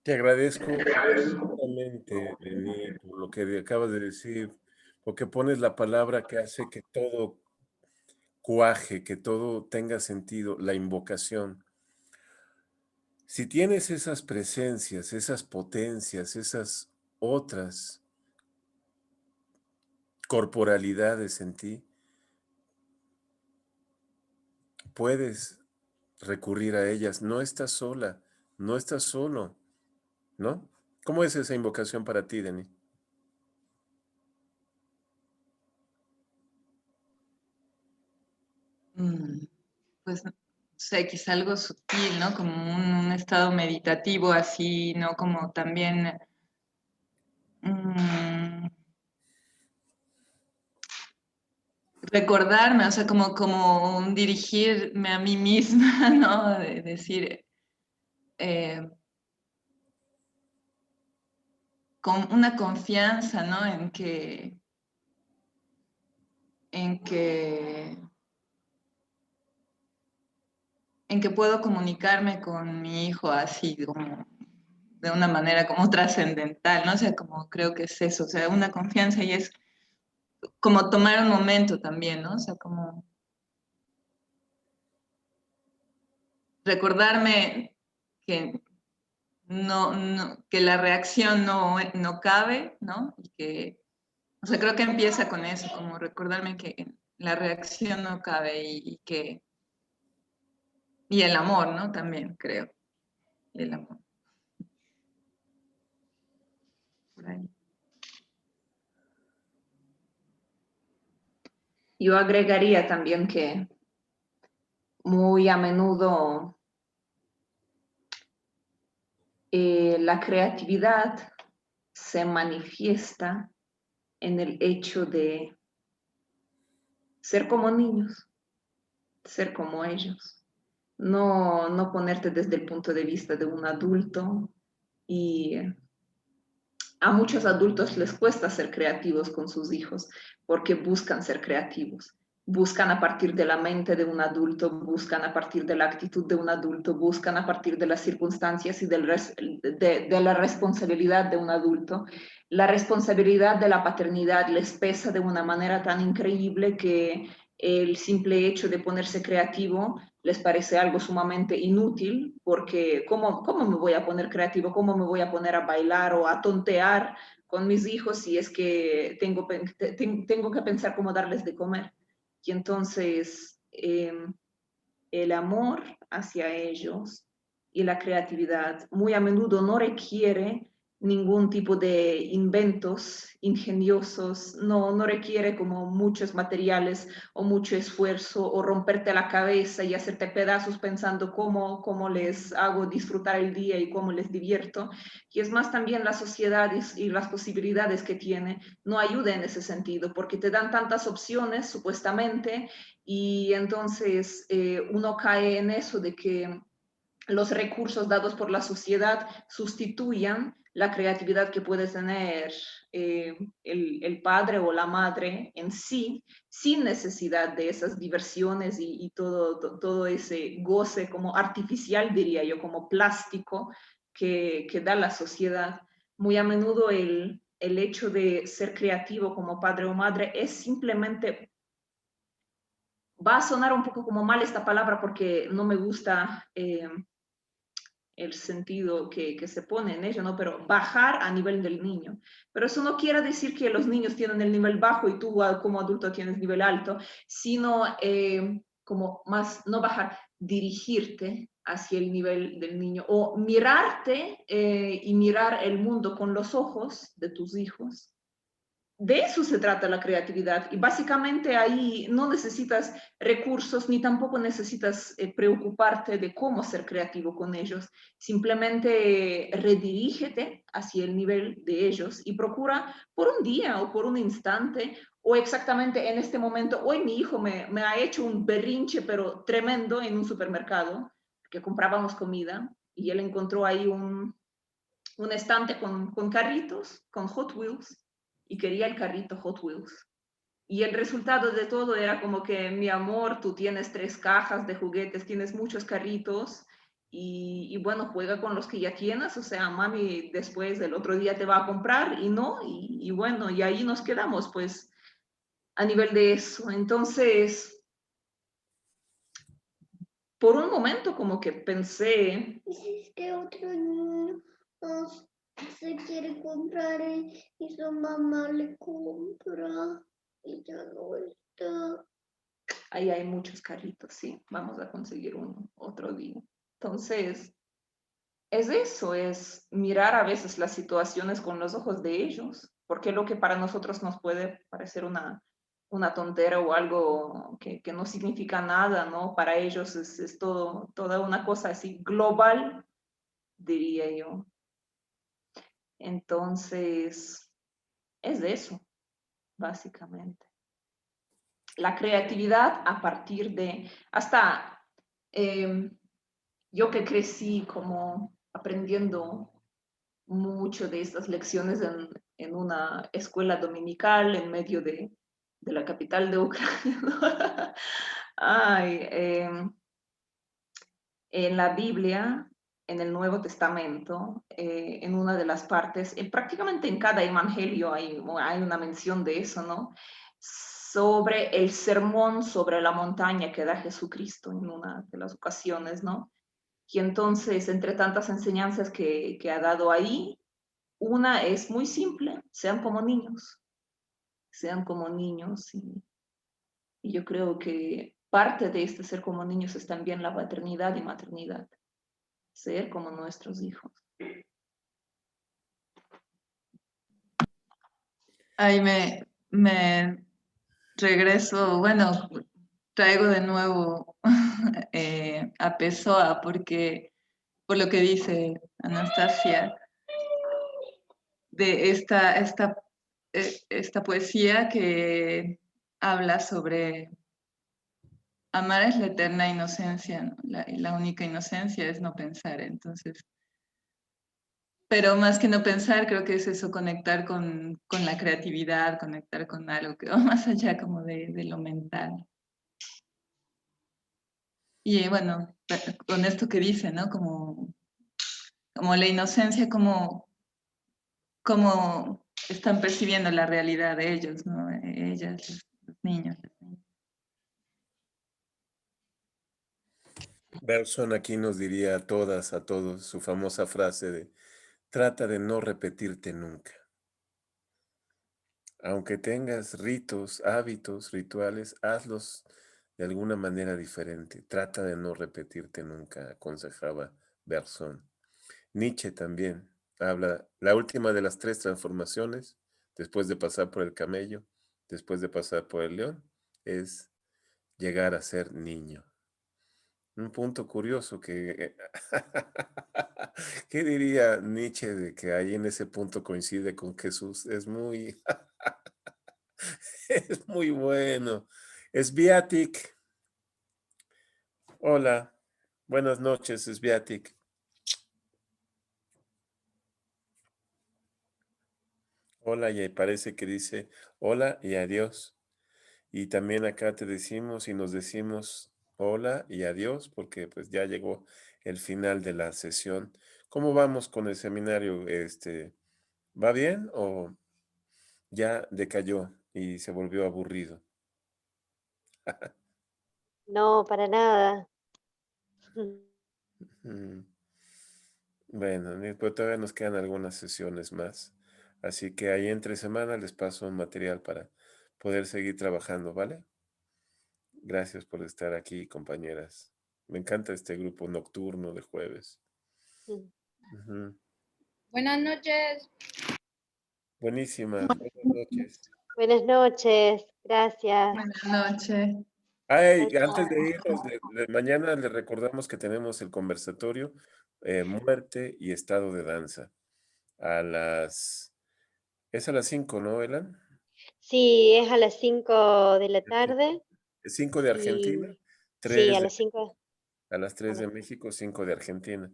Te agradezco infinitamente, Denis, por lo que acabas de decir, porque pones la palabra que hace que todo cuaje, que todo tenga sentido, la invocación. Si tienes esas presencias, esas potencias, esas otras corporalidades en ti, puedes recurrir a ellas. No estás sola, no estás solo, ¿no? ¿Cómo es esa invocación para ti, Denis? Pues, no sé, quizá algo sutil, ¿no? Como un estado meditativo así, ¿no? Como también mm, recordarme, o sea, como un dirigirme a mí misma, ¿no? De decir, eh, con una confianza, ¿no? En que, en que puedo comunicarme con mi hijo así, como de una manera como trascendental, ¿no? O sea, como creo que es eso, o sea, una confianza y es como tomar un momento también, ¿no? O sea, como recordarme que que la reacción no cabe, ¿no? Y que, o sea, creo que empieza con eso, como recordarme que la reacción no cabe y el amor, ¿no? También creo, el amor. Por ahí. Yo agregaría también que muy a menudo la creatividad se manifiesta en el hecho de ser como niños, ser como ellos, no ponerte desde el punto de vista de un adulto. Y a muchos adultos les cuesta ser creativos con sus hijos porque buscan ser creativos. Buscan a partir de la mente de un adulto, buscan a partir de la actitud de un adulto, buscan a partir de las circunstancias y de la responsabilidad de un adulto. La responsabilidad de la paternidad les pesa de una manera tan increíble que el simple hecho de ponerse creativo les parece algo sumamente inútil, porque ¿cómo me voy a poner creativo? ¿Cómo me voy a poner a bailar o a tontear con mis hijos si es que tengo que pensar cómo darles de comer? Y entonces el amor hacia ellos y la creatividad muy a menudo no requiere ningún tipo de inventos ingeniosos, no requiere como muchos materiales o mucho esfuerzo o romperte la cabeza y hacerte pedazos pensando cómo les hago disfrutar el día y cómo les divierto. Y es más también la sociedad y las posibilidades que tiene no ayuda en ese sentido porque te dan tantas opciones supuestamente y entonces uno cae en eso de que los recursos dados por la sociedad sustituyan la creatividad que puede tener el padre o la madre en sí, sin necesidad de esas diversiones y todo ese goce como artificial, diría yo, como plástico que da la sociedad. Muy a menudo el hecho de ser creativo como padre o madre es simplemente, va a sonar un poco como mal esta palabra porque no me gusta el sentido que se pone en ello, ¿no? Pero bajar a nivel del niño. Pero eso no quiere decir que los niños tienen el nivel bajo y tú como adulto tienes nivel alto, sino como más, no bajar, dirigirte hacia el nivel del niño o mirarte y mirar el mundo con los ojos de tus hijos. De eso se trata la creatividad y básicamente ahí no necesitas recursos ni tampoco necesitas preocuparte de cómo ser creativo con ellos. Simplemente redirígete hacia el nivel de ellos y procura por un día o por un instante o exactamente en este momento. Hoy mi hijo me ha hecho un berrinche pero tremendo en un supermercado que comprábamos comida y él encontró ahí un estante con carritos, con Hot Wheels y quería el carrito Hot Wheels. Y el resultado de todo era como que, mi amor, tú tienes 3 cajas de juguetes, tienes muchos carritos y bueno, juega con los que ya tienes, o sea, mami después del otro día te va a comprar y no, y bueno, y ahí nos quedamos pues a nivel de eso. Entonces, por un momento como que pensé... ¿Y si otro niño se quiere comprar y su mamá le compra y ya no está? Ahí hay muchos carritos, sí, vamos a conseguir uno otro día. Entonces, es eso, es mirar a veces las situaciones con los ojos de ellos, porque lo que para nosotros nos puede parecer una tontera o algo que no significa nada, ¿no? Para ellos es todo, toda una cosa así global, diría yo. Entonces, es de eso, básicamente. La creatividad a partir de, hasta yo que crecí como aprendiendo mucho de estas lecciones en una escuela dominical en medio de la capital de Ucrania, ¿no? Ay, en la Biblia, en el Nuevo Testamento, en una de las partes, prácticamente en cada evangelio hay una mención de eso, ¿no? Sobre el sermón sobre la montaña que da Jesucristo en una de las ocasiones, ¿no? Y entonces, entre tantas enseñanzas que ha dado ahí, una es muy simple: sean como niños, y yo creo que parte de este ser como niños es también la paternidad y maternidad, ser como nuestros hijos. Ahí me regreso, bueno, traigo de nuevo a Pessoa porque por lo que dice Anastasia de esta poesía que habla sobre amar es la eterna inocencia, ¿no? La única inocencia es no pensar, entonces. Pero más que no pensar, creo que es eso, conectar con la creatividad, conectar con algo que va más allá como de lo mental. Y bueno, con esto que dice, ¿no? Como la inocencia, como están percibiendo la realidad de ellos, ¿no? Ellas, los niños. Bergson aquí nos diría a todas, a todos, su famosa frase de: trata de no repetirte nunca. Aunque tengas ritos, hábitos, rituales, hazlos de alguna manera diferente. Trata de no repetirte nunca, aconsejaba Bergson. Nietzsche también habla, la última de las 3 transformaciones, después de pasar por el camello, después de pasar por el león, es llegar a ser niño. Un punto curioso que, ¿qué diría Nietzsche de que ahí en ese punto coincide con Jesús? Es muy, es muy bueno. Sviatik, hola, buenas noches, Sviatik. Hola, y ahí parece que dice hola y adiós. Y también acá te decimos y nos decimos hola y adiós porque pues ya llegó el final de la sesión. ¿Cómo vamos con el seminario? ¿Va bien o ya decayó y se volvió aburrido? No, para nada. Mm, Bueno, pues todavía nos quedan algunas sesiones más. Así que ahí entre semana les paso un material para poder seguir trabajando, ¿vale? Gracias por estar aquí, compañeras. Me encanta este grupo nocturno de jueves. Mm. Ujú. Buenas noches. Buenísima. Buenas noches. Buenas noches, gracias. Buenas noches. Ay, Chao, antes de chao. irnos, mañana les recordamos que tenemos el conversatorio Muerte y Estado de Danza. Es a las 5, ¿no, Elan? Sí, es a las 5 de la tarde 5 de Argentina, y sí, 3 a de las 5. a las 3 de México, 5 de Argentina.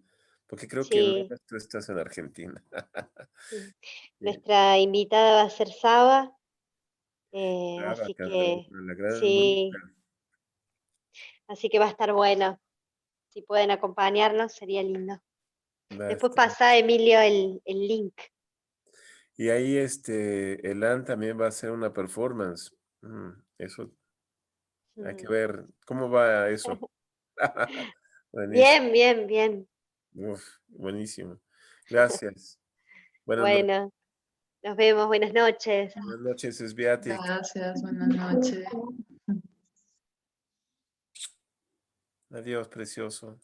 Porque creo que el Sí, lunes tú estás en Argentina. mm. Bien. Nuestra invitada va a ser Saba, así Cantautora, que la gran sí, Mónica. así que va a estar bueno. Si pueden acompañarnos, sería lindo. Va a Después estar. pasa, Emilio, el link. Y ahí Elan también va a hacer una performance. Eso hay que Mm. ver cómo va eso. Buenísimo. Bien, bien, bien. Uf, buenísimo. Gracias. Buenas noches. Bueno, nos vemos, buenas noches. Buenas noches, Sviatik. Gracias, buenas noches. Adiós, precioso.